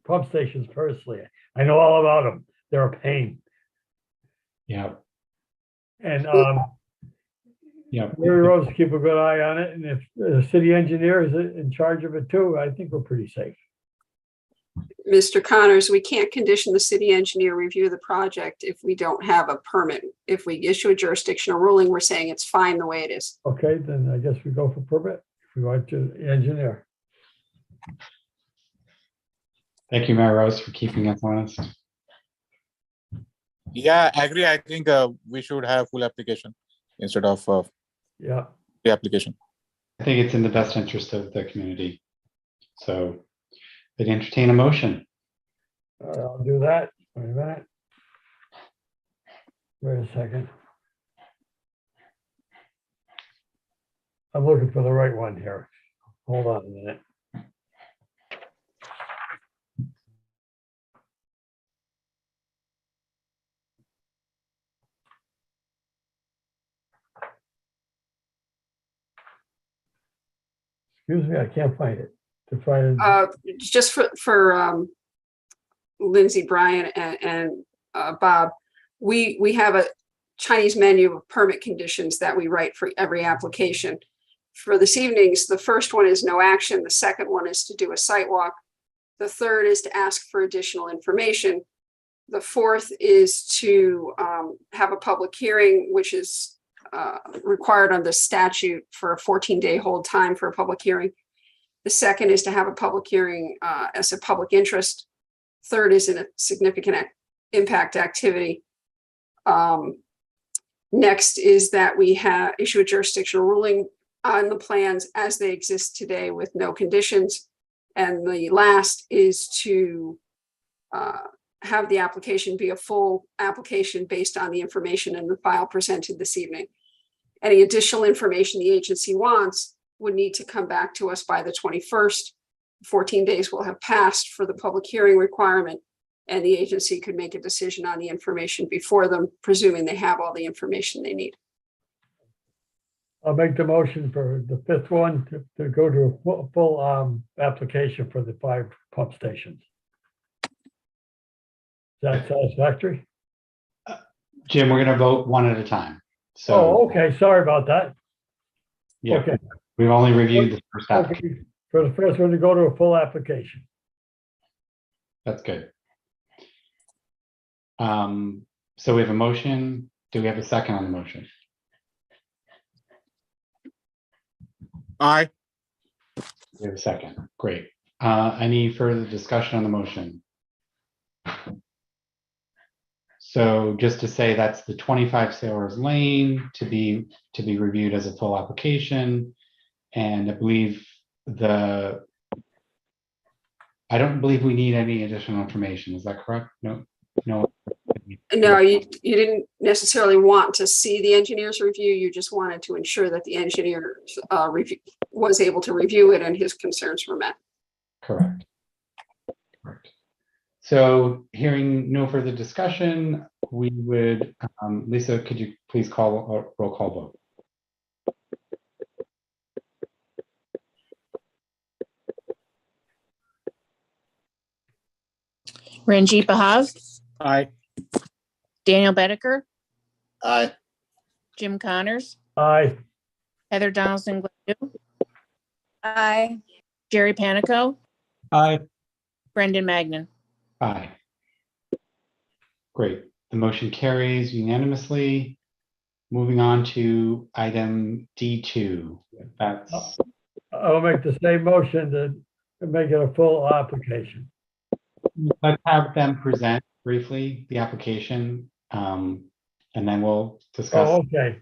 Speaker 7: pump stations personally. I know all about them. They're a pain.
Speaker 4: Yeah.
Speaker 7: And
Speaker 4: Yeah.
Speaker 7: Mary Rose keep a good eye on it. And if the city engineer is in charge of it too, I think we're pretty safe.
Speaker 1: Mr. Connors, we can't condition the city engineer review the project if we don't have a permit. If we issue a jurisdictional ruling, we're saying it's fine the way it is.
Speaker 7: Okay, then I guess we go for permit. If we want to engineer.
Speaker 4: Thank you, Mary Rose, for keeping us honest.
Speaker 8: Yeah, I agree. I think we should have full application instead of
Speaker 7: Yeah.
Speaker 8: pre-application.
Speaker 4: I think it's in the best interest of the community. So I'd entertain a motion.
Speaker 7: I'll do that. Wait a minute. Wait a second. I'm looking for the right one here. Hold on a minute. Excuse me, I can't find it. To find it.
Speaker 1: Just for Lindsay, Brian, and Bob, we have a Chinese menu of permit conditions that we write for every application. For this evening's, the first one is no action. The second one is to do a site walk. The third is to ask for additional information. The fourth is to have a public hearing, which is required under statute for a 14-day hold time for a public hearing. The second is to have a public hearing as a public interest. Third is in a significant impact activity. Next is that we issue a jurisdictional ruling on the plans as they exist today with no conditions. And the last is to have the application be a full application based on the information in the file presented this evening. Any additional information the agency wants would need to come back to us by the 21st. 14 days will have passed for the public hearing requirement, and the agency could make a decision on the information before them, presuming they have all the information they need.
Speaker 7: I'll make the motion for the fifth one to go to a full application for the 5 pump stations. Is that satisfactory?
Speaker 4: Jim, we're going to vote one at a time. So,
Speaker 7: Oh, okay, sorry about that.
Speaker 4: yeah,
Speaker 7: Okay.
Speaker 4: we've only reviewed the first half.
Speaker 7: Okay. For the first one to go to a full application.
Speaker 4: That's good. So we have a motion. Do we have a second on the motion?
Speaker 8: Aye.
Speaker 4: We have a second. Great. Any further discussion on the motion? So just to say, that's the 25 Sailors Lane to be reviewed as a full application. And I believe I don't believe we need any additional information. Is that correct? No.
Speaker 1: No, you didn't necessarily want to see the engineer's review. You just wanted to ensure that the engineer was able to review it and his concerns were met.
Speaker 4: Correct. Correct. So hearing no further discussion, we would, Lisa, could you please call a roll call vote?
Speaker 5: Ranjit Bahav,
Speaker 8: Aye.
Speaker 5: Daniel Bedecker,
Speaker 10: Aye.
Speaker 5: Jim Connors,
Speaker 7: Aye.
Speaker 5: Heather Donaldson Gladue,
Speaker 11: Aye.
Speaker 5: Jerry Panico,
Speaker 9: Aye.
Speaker 5: Brendan Magnan.
Speaker 4: Aye. Great. The motion carries unanimously. Moving on to item D2. That's
Speaker 7: I'll make the same motion to make it a full application.
Speaker 4: let's have them present briefly the application, and then we'll discuss.
Speaker 7: Oh, okay.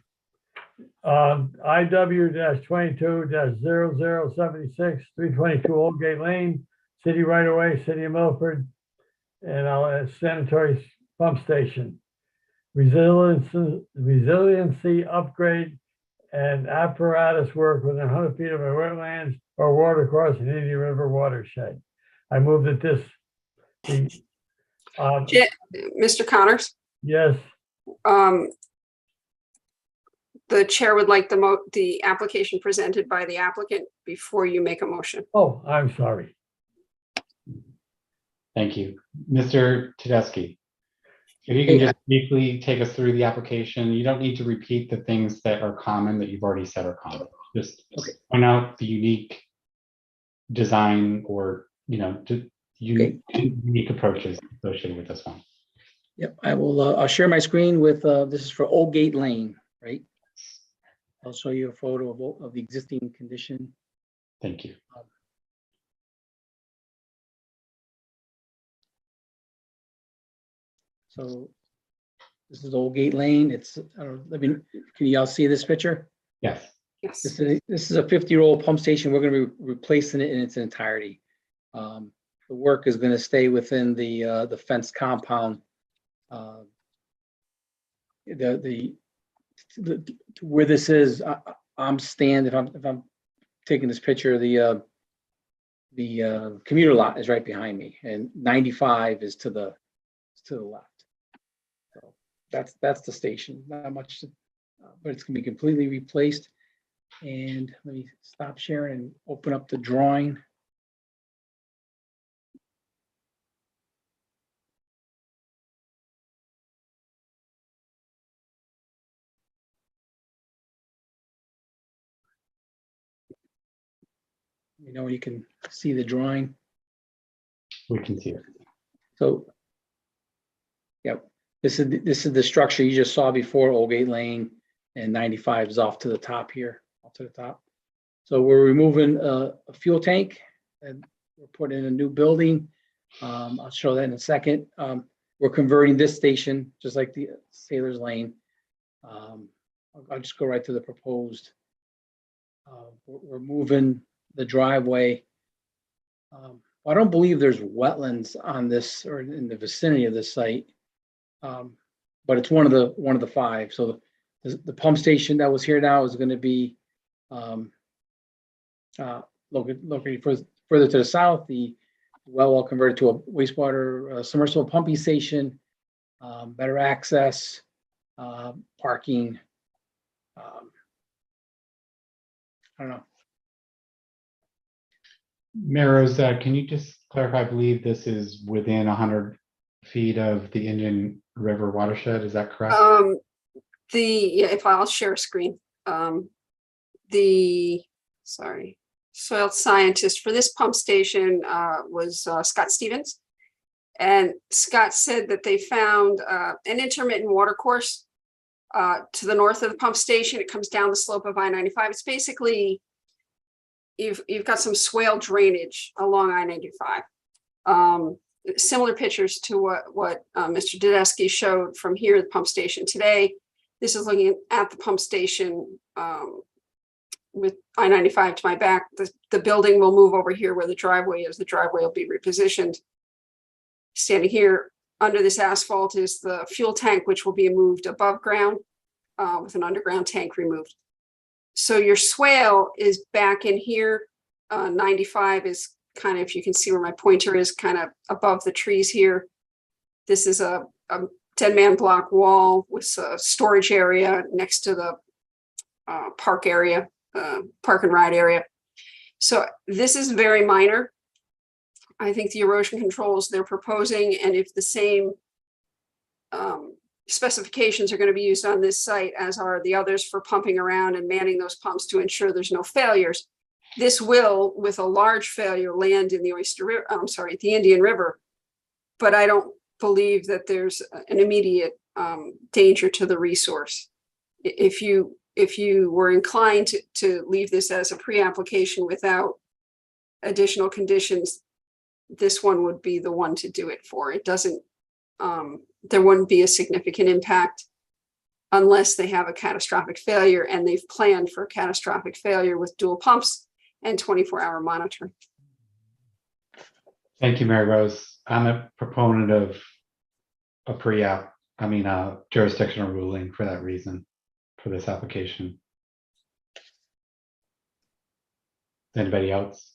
Speaker 7: IW-22-0076, 322 Old Gate Lane, City right away, City of Milford, and I'll add sanitary pump station. Resiliency upgrade and apparatus work within 100 feet of a wetlands or water crossing Indian River watershed. I move that this be,
Speaker 1: Mr. Connors,
Speaker 7: yes,
Speaker 1: the chair would like the application presented by the applicant before you make a motion.
Speaker 7: oh, I'm sorry.
Speaker 4: Thank you. Mr. Tedeschi, if you can just briefly take us through the application. You don't need to repeat the things that are common that you've already said are common. Just point out the unique design or, unique approaches associated with this one.
Speaker 6: Yep, I will, I'll share my screen with, this is for Old Gate Lane, right? I'll show you a photo of the existing condition.
Speaker 4: Thank you.
Speaker 6: So this is Old Gate Lane. It's, can y'all see this picture?
Speaker 4: Yes.
Speaker 1: Yes.
Speaker 6: This is a 50-year-old pump station. We're going to be replacing it in its entirety. The work is going to stay within the fenced compound. Where this is, I'm standing. If I'm taking this picture, the commuter lot is right behind me, and 95 is to the left. So that's the station. Not much, but it's going to be completely replaced. And let me stop sharing and open up the drawing. You know, you can see the drawing.
Speaker 4: We can see it.
Speaker 6: So, yep, this is the structure you just saw before, Old Gate Lane, and 95 is off to the top here, off to the top. So we're removing a fuel tank and we're putting in a new building. I'll show that in a second. We're converting this station, just like the Sailor's Lane. I'll just go right to the proposed. We're moving the driveway. I don't believe there's wetlands on this or in the vicinity of this site. But it's one of the five. So the pump station that was here now is going to be located further to the south. The well will converted to a wastewater submersible pumping station, better access, parking. I don't know.
Speaker 4: Mayor, can you just clarify? I believe this is within 100 feet of the Indian River watershed. Is that correct?
Speaker 1: If I'll share a screen, soil scientist for this pump station was Scott Stevens. And Scott said that they found an intermittent water course to the north of the pump station. It comes down the slope of I-95. It's basically, you've got some swale drainage along I-95. Similar pictures to what Mr. Tedeschi showed from here at the pump station today. This is looking at the pump station with I-95 to my back. The building will move over here where the driveway is. The driveway will be repositioned. Standing here under this asphalt is the fuel tank, which will be moved above ground with an underground tank removed. So your swale is back in here. 95 is kind of, if you can see where my pointer is, kind of above the trees here. This is a 10-man block wall with a storage area next to the park area, park and ride area. So this is very minor. I think the erosion controls they're proposing, and if the same specifications are going to be used on this site as are the others for pumping around and manning those pumps to ensure there's no failures, this will, with a large failure, land in the the Indian River. But I don't believe that there's an immediate danger to the resource. If you were inclined to leave this as a pre-application without additional conditions, this one would be the one to do it for. It doesn't, there wouldn't be a significant impact unless they have a catastrophic failure, and they've planned for a catastrophic failure with dual pumps and 24-hour monitoring.
Speaker 4: Thank you, Mary Rose. I'm a proponent of a jurisdictional ruling for that reason, for this application. Anybody else?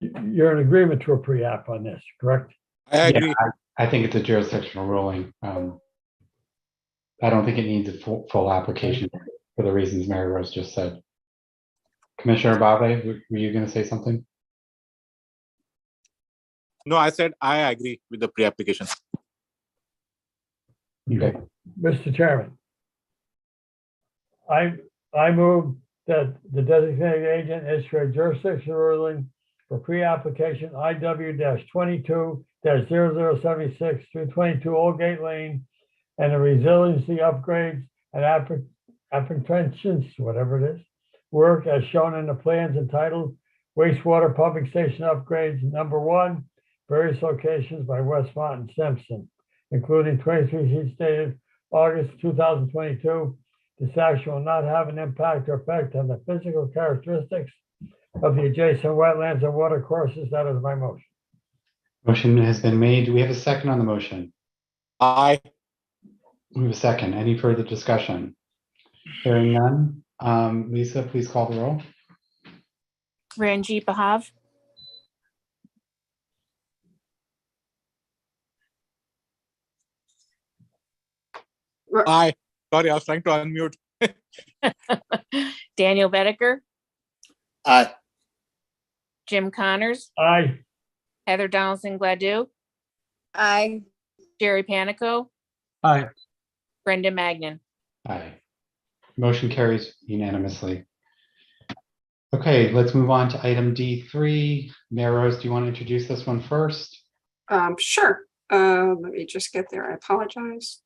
Speaker 7: You're in agreement to a pre-app on this, correct?
Speaker 8: I agree.
Speaker 4: Yeah, I think it's a jurisdictional ruling. I don't think it needs a full application for the reasons Mary Rose just said. Commissioner Bave, were you going to say something?
Speaker 8: No, I said I agree with the pre-application.
Speaker 4: Okay.
Speaker 7: Mr. Chairman, I move that the designated agent issue a jurisdictional ruling for pre-application IW-22-0076 through 22 Old Gate Lane and the resiliency upgrades and apprehensions, whatever it is, work as shown in the plans entitled Wastewater Pumping Station Upgrades #1, various locations by Westmont and Simpson, including 23 sheets dated August 2022. This action will not have an impact or effect on the physical characteristics of the adjacent wetlands and water courses. That is my motion.
Speaker 4: Motion has been made. Do we have a second on the motion?
Speaker 8: Aye.
Speaker 4: We have a second. Any further discussion? Hearing none. Lisa, please call the roll.
Speaker 5: Ranjit Bahav,
Speaker 8: Aye. Sorry, I was trying to unmute.
Speaker 5: Daniel Bedecker,
Speaker 10: Aye.
Speaker 5: Jim Connors,
Speaker 7: Aye.
Speaker 5: Heather Donaldson Gladue,
Speaker 11: Aye.
Speaker 5: Jerry Panico,
Speaker 9: Aye.
Speaker 5: Brendan Magnan.
Speaker 4: Aye. Motion carries unanimously. Okay, let's move on to item D3. Mayor Rose, do you want to introduce this one first?
Speaker 1: Sure. Let me just get there. I apologize.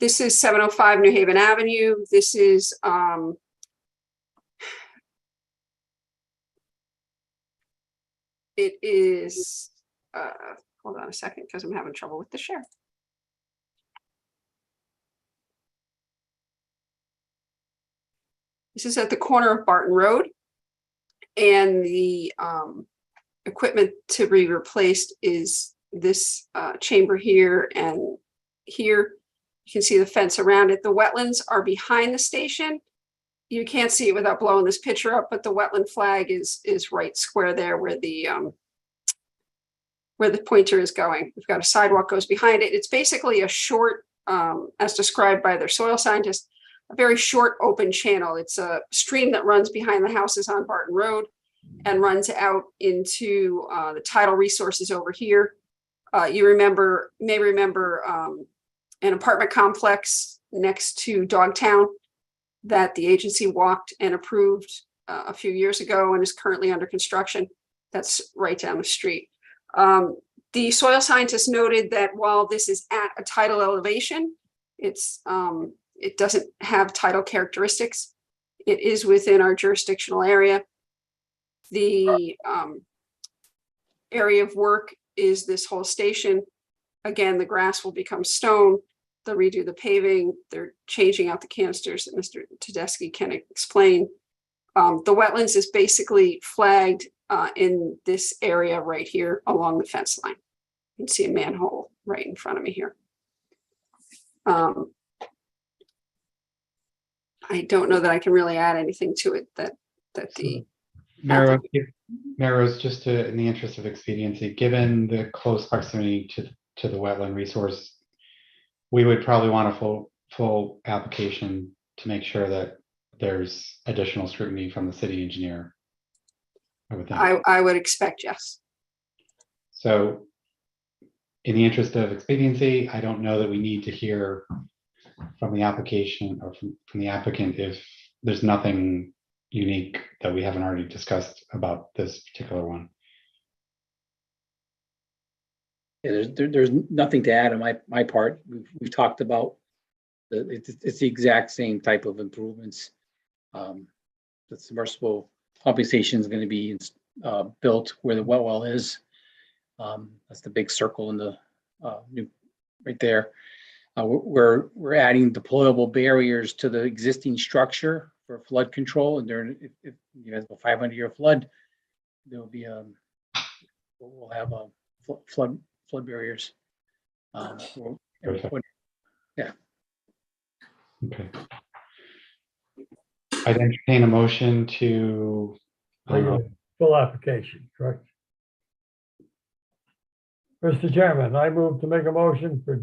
Speaker 1: This is 705 New Haven Avenue. This is it is hold on a second because I'm having trouble with the share. This is at the corner of Barton Road, and the equipment to be replaced is this chamber here and here. You can see the fence around it. The wetlands are behind the station. You can't see it without blowing this picture up, but the wetland flag is right square there where the pointer is going. We've got a sidewalk goes behind it. It's basically a short, as described by their soil scientist, a very short open channel. It's a stream that runs behind the houses on Barton Road and runs out into the tidal resources over here. You may remember an apartment complex next to Dogtown that the agency walked and approved a few years ago and is currently under construction. That's right down the street. The soil scientist noted that while this is at a tidal elevation, it doesn't have tidal characteristics. It is within our jurisdictional area. The area of work is this whole station. Again, the grass will become stone. They'll redo the paving. They're changing out the canisters that Mr. Tedeschi can explain. The wetlands is basically flagged in this area right here along the fence line. You can see a manhole right in front of me here. I don't know that I can really add anything to it that the
Speaker 4: Mayor Rose, just in the interest of expediency, given the close proximity to the wetland resource, we would probably want a full application to make sure that there's additional scrutiny from the city engineer. I would think.
Speaker 1: I would expect, yes.
Speaker 4: So in the interest of expediency, I don't know that we need to hear from the application or from the applicant if there's nothing unique that we haven't already discussed about this particular one.
Speaker 6: Yeah, there's nothing to add on my part. We've talked about it's the exact same type of improvements. The submersible pumping station is going to be built where the well is. That's the big circle in the new right there. We're adding deployable barriers to the existing structure for flood control, and if you have a 500-year flood, there will be we'll have a flood barriers. Yeah.
Speaker 4: Okay. I'd entertain a motion to
Speaker 7: Full application, correct? Mr. Chairman, I move to make a motion for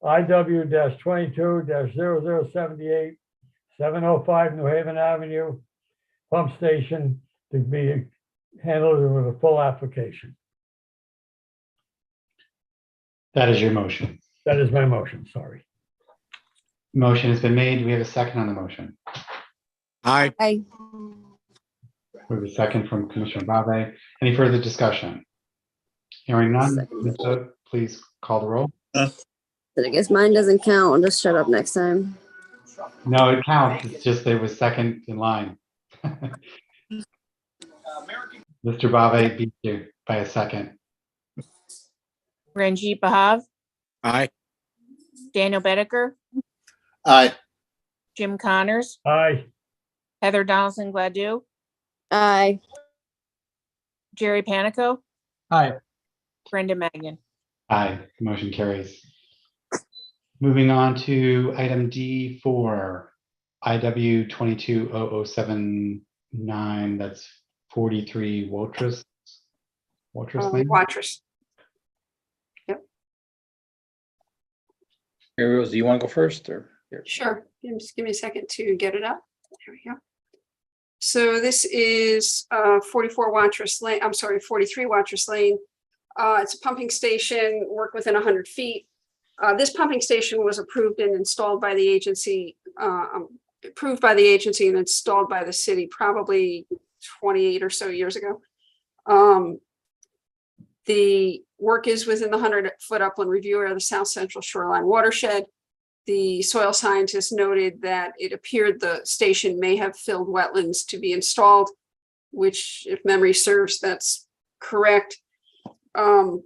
Speaker 7: IW-22-0078, 705 New Haven Avenue, pump station to be handled with a full application.
Speaker 4: That is your motion.
Speaker 7: That is my motion, sorry.
Speaker 4: Motion has been made. Do we have a second on the motion?
Speaker 8: Aye.
Speaker 11: Aye.
Speaker 4: We have a second from Commissioner Bave. Any further discussion? Hearing none, Lisa, please call the roll.
Speaker 11: I guess mine doesn't count. I'll just shut up next time.
Speaker 4: No, it counts. It's just there was second in line. Mr. Bave beat you by a second.
Speaker 5: Ranjit Bahav,
Speaker 8: Aye.
Speaker 5: Daniel Bedecker,
Speaker 10: Aye.
Speaker 5: Jim Connors,
Speaker 7: Aye.
Speaker 5: Heather Donaldson Gladue,
Speaker 11: Aye.
Speaker 5: Jerry Panico,
Speaker 9: Aye.
Speaker 5: Brendan Magnan.
Speaker 4: Aye, the motion carries. Moving on to item D4, IW 22-0079, that's 43 Watrous Lane.
Speaker 1: Watrous.
Speaker 6: Mary Rose, do you want to go first or?
Speaker 1: Sure. Just give me a second to get it up. There we go. So this is 44 Watrous Lane, I'm sorry, 43 Watrous Lane. It's a pumping station, work within 100 feet. This pumping station was approved and installed by the agency, approved by the agency and installed by the city probably 28 or so years ago. The work is within the 100-foot upland review area of the South Central Shoreline Watershed. The soil scientist noted that it appeared the station may have filled wetlands to be installed, which, if memory serves, that's correct. The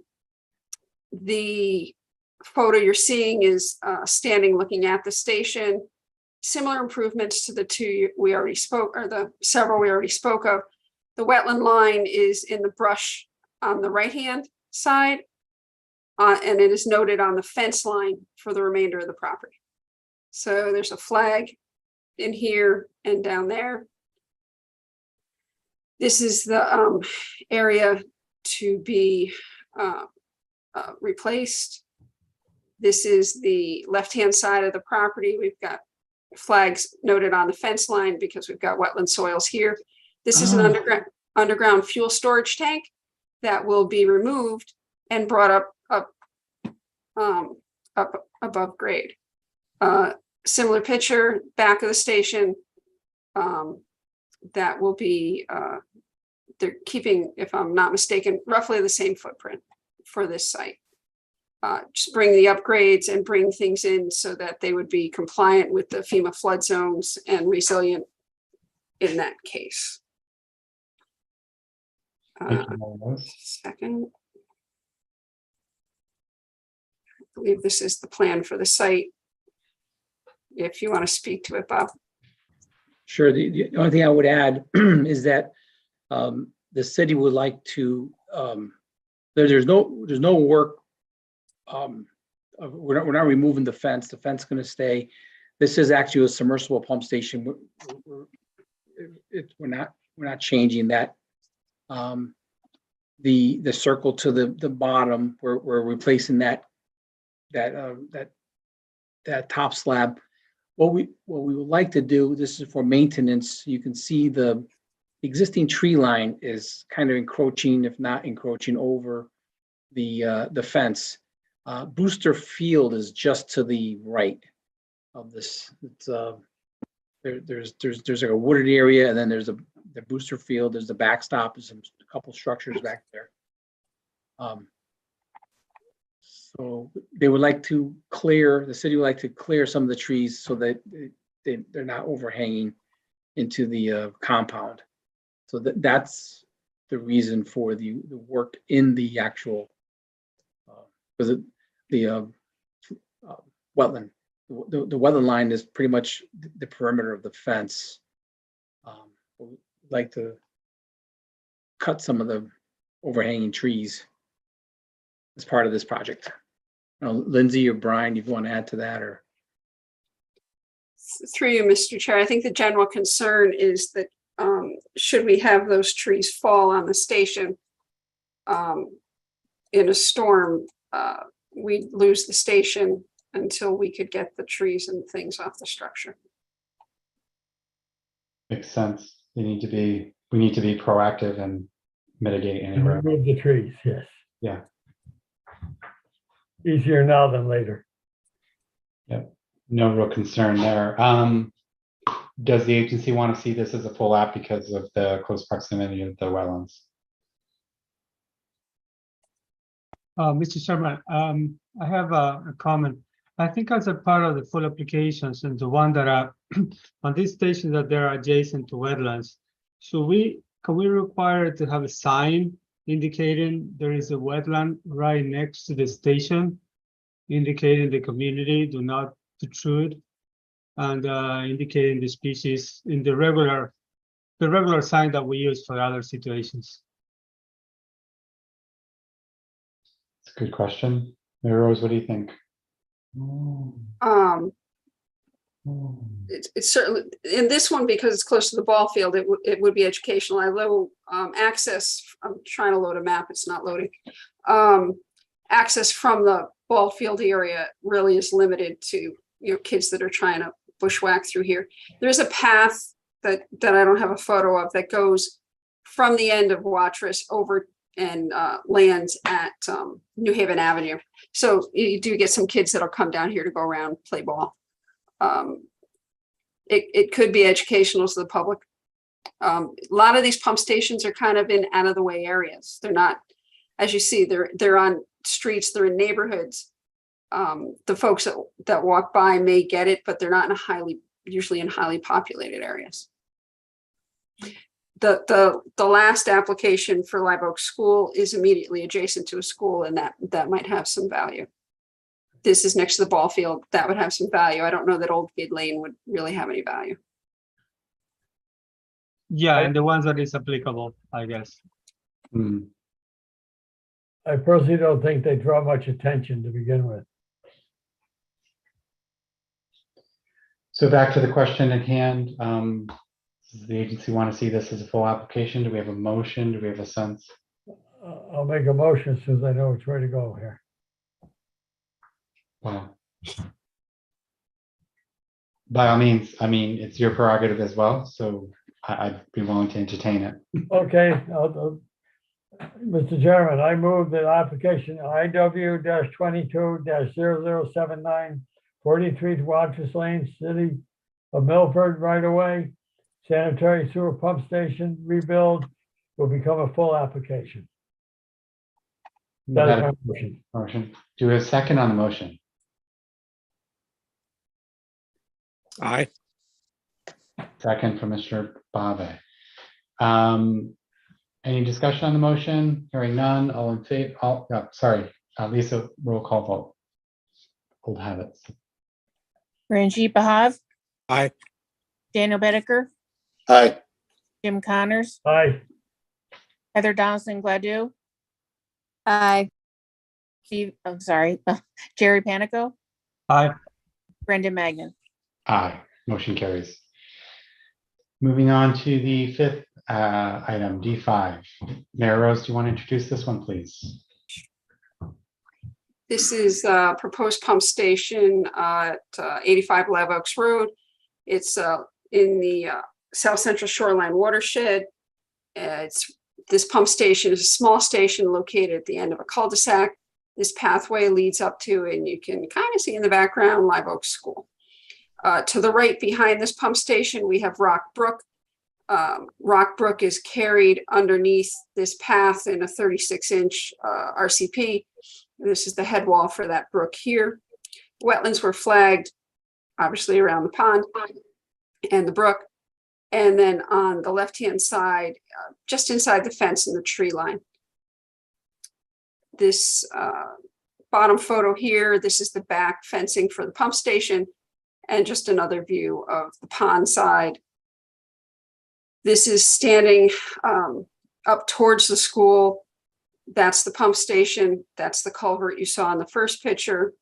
Speaker 1: photo you're seeing is standing looking at the station. Similar improvements to the two we already spoke, or the several we already spoke of. The wetland line is in the brush on the right-hand side, and it is noted on the fence line for the remainder of the property. So there's a flag in here and down there. This is the area to be replaced. This is the left-hand side of the property. We've got flags noted on the fence line because we've got wetland soils here. This is an underground fuel storage tank that will be removed and brought up above grade. Similar picture, back of the station, that will be, they're keeping, if I'm not mistaken, roughly the same footprint for this site. Just bring the upgrades and bring things in so that they would be compliant with the FEMA flood zones and resilient in that case.
Speaker 4: Thank you, Rose.
Speaker 1: Second. I believe this is the plan for the site. If you want to speak to it, Bob.
Speaker 6: Sure. The only thing I would add is that the city would like to, there's no work. We're not removing the fence. The fence is going to stay. This is actually a submersible pump station. We're not changing that. The circle to the bottom, we're replacing that top slab. What we would like to do, this is for maintenance. You can see the existing tree line is kind of encroaching, if not encroaching, over the fence. Booster Field is just to the right of this. It's there's like a wooded area, and then there's the Booster Field. There's the backstop. There's a couple structures back there. So they would like to clear. The city would like to clear some of the trees so that they're not overhanging into the compound. So that's the reason for the work in the actual because the wetland. The wetland line is pretty much the perimeter of the fence. We'd like to cut some of the overhanging trees as part of this project. Lindsay or Brian, you want to add to that, or?
Speaker 1: Through you, Mr. Chair, I think the general concern is that should we have those trees fall on the station in a storm, we'd lose the station until we could get the trees and things off the structure.
Speaker 4: Makes sense. We need to be proactive and mitigate any
Speaker 7: And
Speaker 4: risk.
Speaker 7: remove the trees, yes.
Speaker 4: Yeah.
Speaker 7: Easier now than later.
Speaker 4: Yep. No real concern there. Does the agency want to see this as a full app because of the close proximity of the wetlands?
Speaker 9: Mr. Chairman, I have a comment. I think as a part of the full applications and the one that are on these stations that they're adjacent to wetlands, can we require to have a sign indicating there is a wetland right next to the station, indicating the community do not intrude, and indicating the species in the regular sign that we use for other situations?
Speaker 4: It's a good question. Mary Rose, what do you think?
Speaker 1: It's certainly in this one because it's close to the ball field. It would be educational. Although access, I'm trying to load a map. It's not loading. Access from the ball field area really is limited to kids that are trying to bushwhack through here. There's a path that I don't have a photo of that goes from the end of Watrous over and lands at New Haven Avenue. So you do get some kids that'll come down here to go around, play ball. It could be educational to the public. A lot of these pump stations are kind of in out of the way areas. They're not, as you see, they're on streets, they're in neighborhoods. The folks that walk by may get it, but they're not usually in highly populated areas. The last application for Live Oak School is immediately adjacent to a school, and that might have some value. This is next to the ball field. That would have some value. I don't know that Old Gate Lane would really have any value.
Speaker 9: Yeah, and the ones that is applicable, I guess.
Speaker 7: I personally don't think they draw much attention to begin with.
Speaker 4: So back to the question at hand. Does the agency want to see this as a full application? Do we have a motion? Do we have a sense?
Speaker 7: I'll make a motion as soon as I know which way to go here.
Speaker 4: Well, by all means, I mean, it's your prerogative as well, so I'd be willing to entertain it.
Speaker 7: Okay, Mr. Chairman, I move that application IW-22-0079, 43 Watrous Lane, City of Milford, right away, sanitary sewer pump station rebuild will become a full application. That is my motion.
Speaker 4: Motion. Do we have a second on the motion?
Speaker 8: Aye.
Speaker 4: Second from Mr. Bave. Any discussion on the motion? Hearing none, all in favor, sorry, Lisa, roll call vote. Old habits.
Speaker 5: Ranjit Bahav,
Speaker 8: Aye.
Speaker 5: Daniel Bedecker,
Speaker 10: Aye.
Speaker 5: Jim Connors,
Speaker 7: Aye.
Speaker 5: Heather Donaldson Gladue,
Speaker 11: Aye.
Speaker 5: Jerry Panico,
Speaker 9: Aye.
Speaker 5: Brendan Magnan.
Speaker 4: Aye, motion carries. Moving on to the fifth item, D5. Mayor Rose, do you want to introduce this one, please?
Speaker 1: This is a proposed pump station at 85 Live Oaks Road. It's in the South Central Shoreline watershed. This pump station is a small station located at the end of a cul-de-sac. This pathway leads up to, and you can kind of see in the background, Live Oaks School. To the right behind this pump station, we have Rock Brook. Rock Brook is carried underneath this path in a 36-inch RCP. This is the head wall for that brook here. Wetlands were flagged, obviously around the pond and the brook. And then on the left-hand side, just inside the fence and the tree line. This bottom photo here, this is the back fencing for the pump station, and just another view of the pond side. This is standing up towards the school. That's the pump station. That's the culvert you saw in the first picture.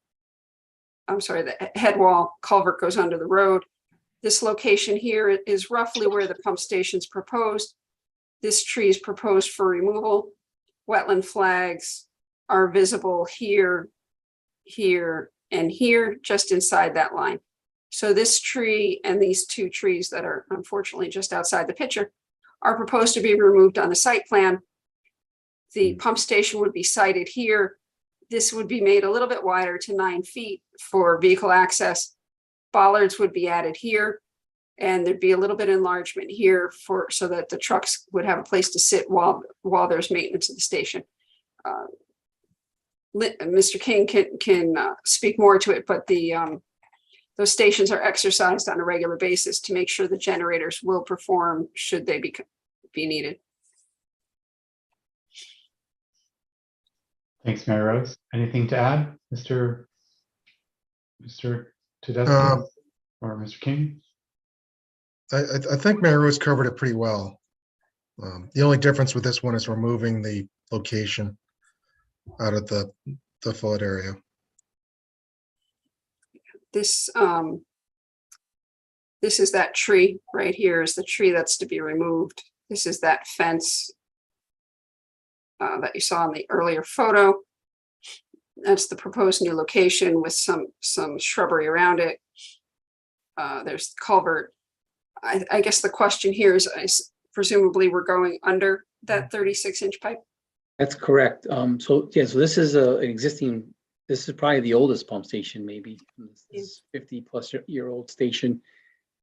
Speaker 1: I'm sorry, the head wall culvert goes under the road. This location here is roughly where the pump station's proposed. This tree is proposed for removal. Wetland flags are visible here, here, and here, just inside that line. So this tree and these two trees that are unfortunately just outside the picture are proposed to be removed on the site plan. The pump station would be sited here. This would be made a little bit wider to 9 feet for vehicle access. Bollards would be added here, and there'd be a little bit enlargement here so that the trucks would have a place to sit while there's maintenance of the station. Mr. King can speak more to it, but those stations are exercised on a regular basis to make sure the generators will perform should they be needed.
Speaker 4: Thanks, Mayor Rose. Anything to add, Mr. Tedeschi or Mr. King?
Speaker 2: I think Mayor Rose covered it pretty well. The only difference with this one is removing the location out of the flood area.
Speaker 1: This is that tree right here is the tree that's to be removed. This is that fence that you saw in the earlier photo. That's the proposed new location with some shrubbery around it. There's the culvert. I guess the question here is presumably we're going under that 36-inch pipe.
Speaker 6: That's correct. So yeah, so this is an existing, this is probably the oldest pump station, maybe. This is 50-plus-year-old station.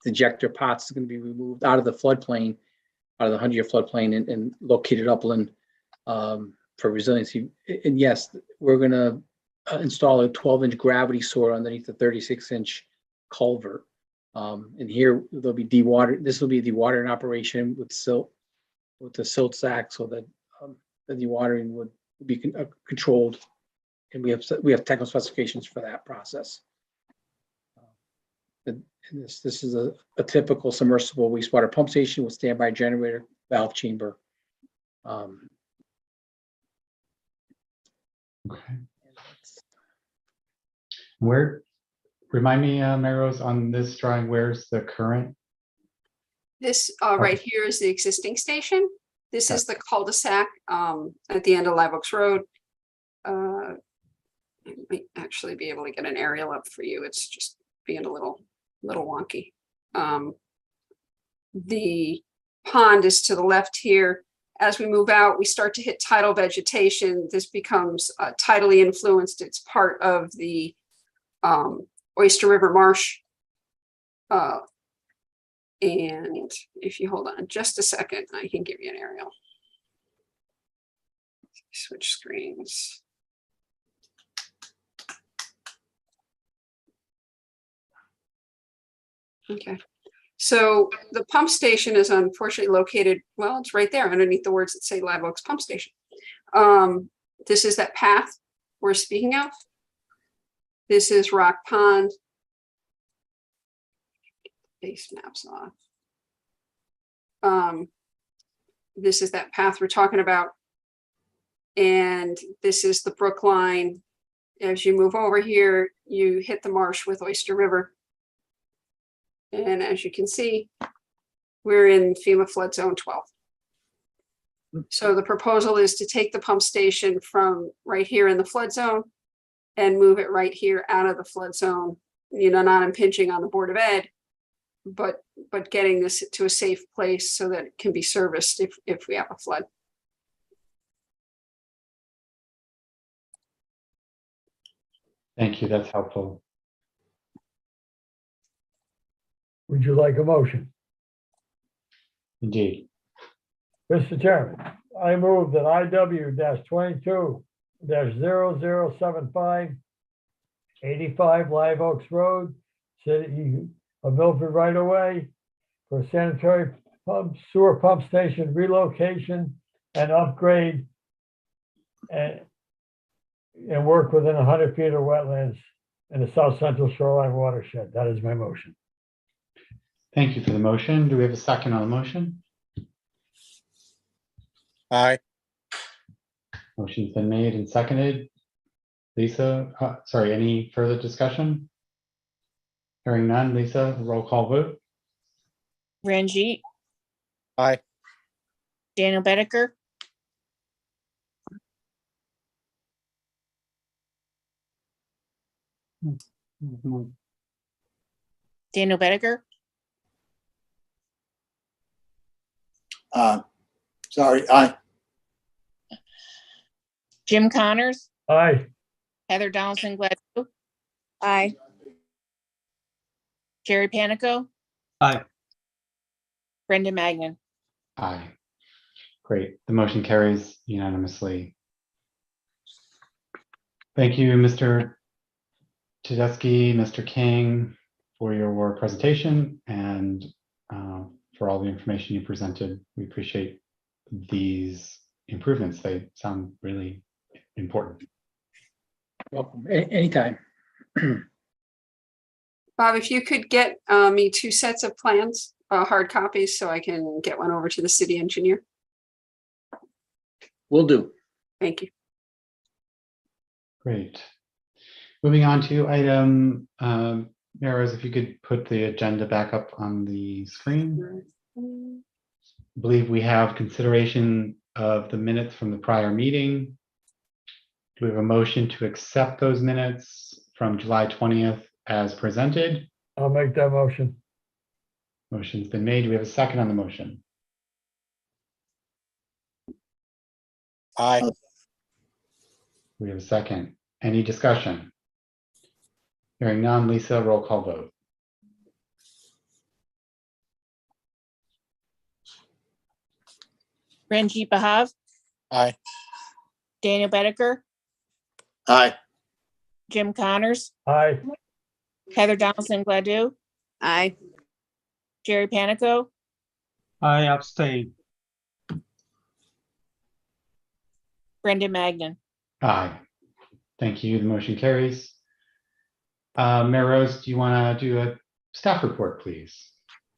Speaker 6: The ejector pots is going to be removed out of the floodplain, out of the 100-year floodplain, and located upland for resiliency. And yes, we're going to install a 12-inch gravity sewer underneath the 36-inch culvert. And here there'll be dewater. This will be a dewatering operation with silt, with the silt sack, so that the dewatering would be controlled. And we have technical specifications for that process. And this is a typical submersible wastewater pump station with standby generator, valve chamber.
Speaker 4: Okay. Where, remind me, Mary Rose, on this drawing, where's the current?
Speaker 1: This right here is the existing station. This is the cul-de-sac at the end of Live Oaks Road. I might actually be able to get an aerial up for you. It's just being a little wonky. The pond is to the left here. As we move out, we start to hit tidal vegetation. This becomes tidally influenced. It's part of the Oyster River Marsh. And if you hold on just a second, I can give you an aerial. Switch screens. Okay, so the pump station is unfortunately located, well, it's right there underneath the words that say Live Oaks Pump Station. This is that path we're speaking of. This is Rock Pond. Base maps off. This is that path we're talking about. And this is the brook line. As you move over here, you hit the marsh with Oyster River. And as you can see, we're in FEMA flood zone 12. So the proposal is to take the pump station from right here in the flood zone and move it right here out of the flood zone, you know, not impinging on the Board of Ed, but getting this to a safe place so that it can be serviced if we have a flood.
Speaker 4: Thank you, that's helpful.
Speaker 7: Would you like a motion?
Speaker 4: Indeed.
Speaker 7: Mr. Chairman, I move that IW-22-0075 85 Live Oaks Road, City of Milford right away for sanitary sewer pump station relocation and upgrade and work within 100 feet of wetlands in the South Central Shoreline watershed. That is my motion.
Speaker 4: Thank you for the motion. Do we have a second on the motion?
Speaker 8: Aye.
Speaker 4: Motion's been made and seconded. Lisa, sorry, any further discussion? Hearing none, Lisa, roll call vote.
Speaker 5: Ranjit,
Speaker 8: Aye.
Speaker 5: Daniel Bedecker, Daniel Bedecker,
Speaker 10: Sorry, aye.
Speaker 5: Jim Connors,
Speaker 7: Aye.
Speaker 5: Heather Donaldson Gladue,
Speaker 11: Aye.
Speaker 5: Jerry Panico,
Speaker 9: Aye.
Speaker 5: Brendan Magnan.
Speaker 4: Aye. Great. The motion carries unanimously. Thank you, Mr. Tedeschi, Mr. King, for your presentation and for all the information you presented. We appreciate these improvements. They sound really important.
Speaker 6: Welcome, anytime.
Speaker 1: Bob, if you could get me 2 sets of plans, hard copies, so I can get one over to the city engineer.
Speaker 6: Will do.
Speaker 1: Thank you.
Speaker 4: Great. Moving on to item, Maros, if you could put the agenda back up on the screen. I believe we have consideration of the minutes from the prior meeting. Do we have a motion to accept those minutes from July 20th as presented?
Speaker 7: I'll make that motion.
Speaker 4: Motion's been made. Do we have a second on the motion?
Speaker 8: Aye.
Speaker 4: We have a second. Any discussion? Hearing none, Lisa, roll call vote.
Speaker 5: Ranjit Bahav,
Speaker 8: Aye.
Speaker 5: Daniel Bedecker,
Speaker 10: Aye.
Speaker 5: Jim Connors,
Speaker 7: Aye.
Speaker 5: Heather Donaldson Gladue,
Speaker 11: Aye.
Speaker 5: Jerry Panico,
Speaker 9: I abstain.
Speaker 5: Brendan Magnan.
Speaker 4: Aye. Thank you. The motion carries. Mayor Rose, do you want to do a staff report, please?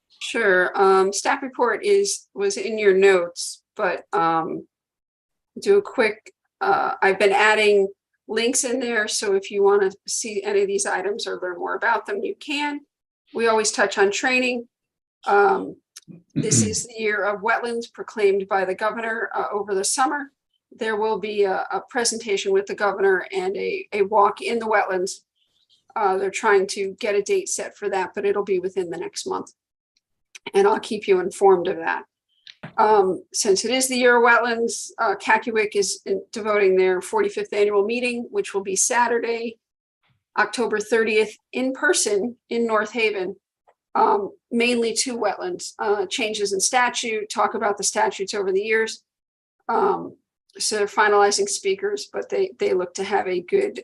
Speaker 1: Sure. Staff report was in your notes, but do a quick, I've been adding links in there. So if you want to see any of these items or learn more about them, you can. We always touch on training. This is the year of wetlands proclaimed by the governor over the summer. There will be a presentation with the governor and a walk in the wetlands. They're trying to get a date set for that, but it'll be within the next month. And I'll keep you informed of that. Since it is the year of wetlands, Kakiwik is devoting their 45th annual meeting, which will be Saturday, October 30th, in person in North Haven, mainly to wetlands, changes in statute, talk about the statutes over the years. So they're finalizing speakers, but they look to have a good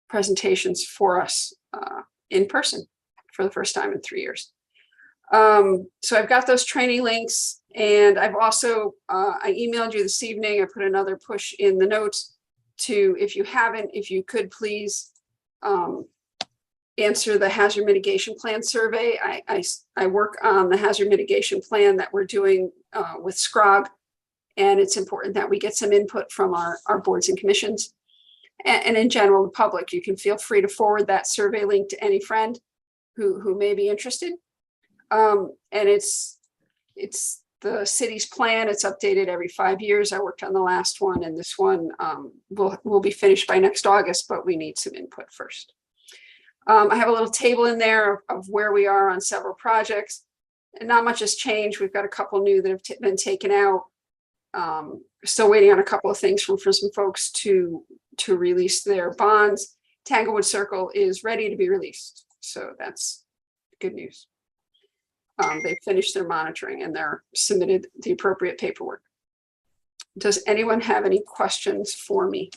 Speaker 1: presentations for us in person for the first time in 3 years. So I've got those training links, and I've also, I emailed you this evening. I put another push in the notes to, if you haven't, if you could please answer the hazard mitigation plan survey. I work on the hazard mitigation plan that we're doing with SCROG, and it's important that we get some input from our boards and commissions. And in general, the public. You can feel free to forward that survey link to any friend who may be interested. And it's the city's plan. It's updated every 5 years. I worked on the last one, and this one will be finished by next August, but we need some input first. I have a little table in there of where we are on several projects, and not much has changed. We've got a couple new that have been taken out. Still waiting on a couple of things from some folks to release their bonds. Tanglewood Circle is ready to be released, so that's good news. They finished their monitoring and they're submitted the appropriate paperwork. Does anyone have any questions for me?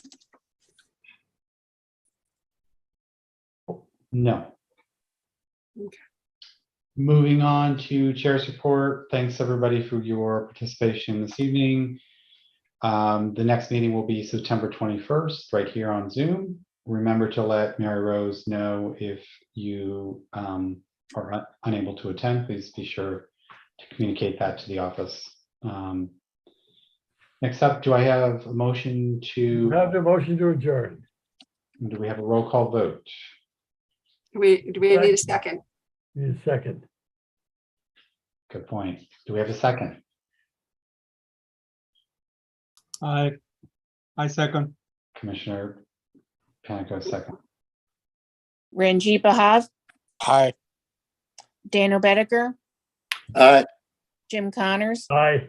Speaker 4: No.
Speaker 1: Okay.
Speaker 4: Moving on to chair's report. Thanks everybody for your participation this evening. The next meeting will be September 21st, right here on Zoom. Remember to let Mary Rose know if you are unable to attend. Please be sure to communicate that to the office. Next up, do I have a motion to?
Speaker 7: Have the motion to adjourn.
Speaker 4: Do we have a roll call vote?
Speaker 1: Do we need a second?
Speaker 7: Need a second.
Speaker 4: Good point. Do we have a second?
Speaker 9: I second.
Speaker 4: Commissioner Panico, second.
Speaker 5: Ranjit Bahav,
Speaker 8: Aye.
Speaker 5: Daniel Bedecker,
Speaker 10: Aye.
Speaker 5: Jim Connors,
Speaker 7: Aye.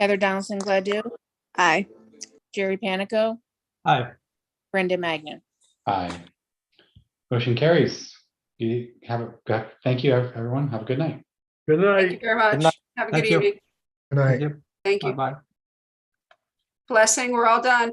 Speaker 5: Heather Donaldson Gladue,
Speaker 11: Aye.
Speaker 5: Jerry Panico,
Speaker 9: Aye.
Speaker 5: Brendan Magnan.
Speaker 4: Aye. Motion carries. Thank you, everyone. Have a good night.
Speaker 7: Good night.
Speaker 1: Thank you very much.
Speaker 8: night.
Speaker 1: Have a good
Speaker 9: Thank you.
Speaker 1: evening.
Speaker 2: Good night.
Speaker 9: Thank you.
Speaker 1: Thank you.
Speaker 9: Bye-bye.
Speaker 1: Blessing, we're all done.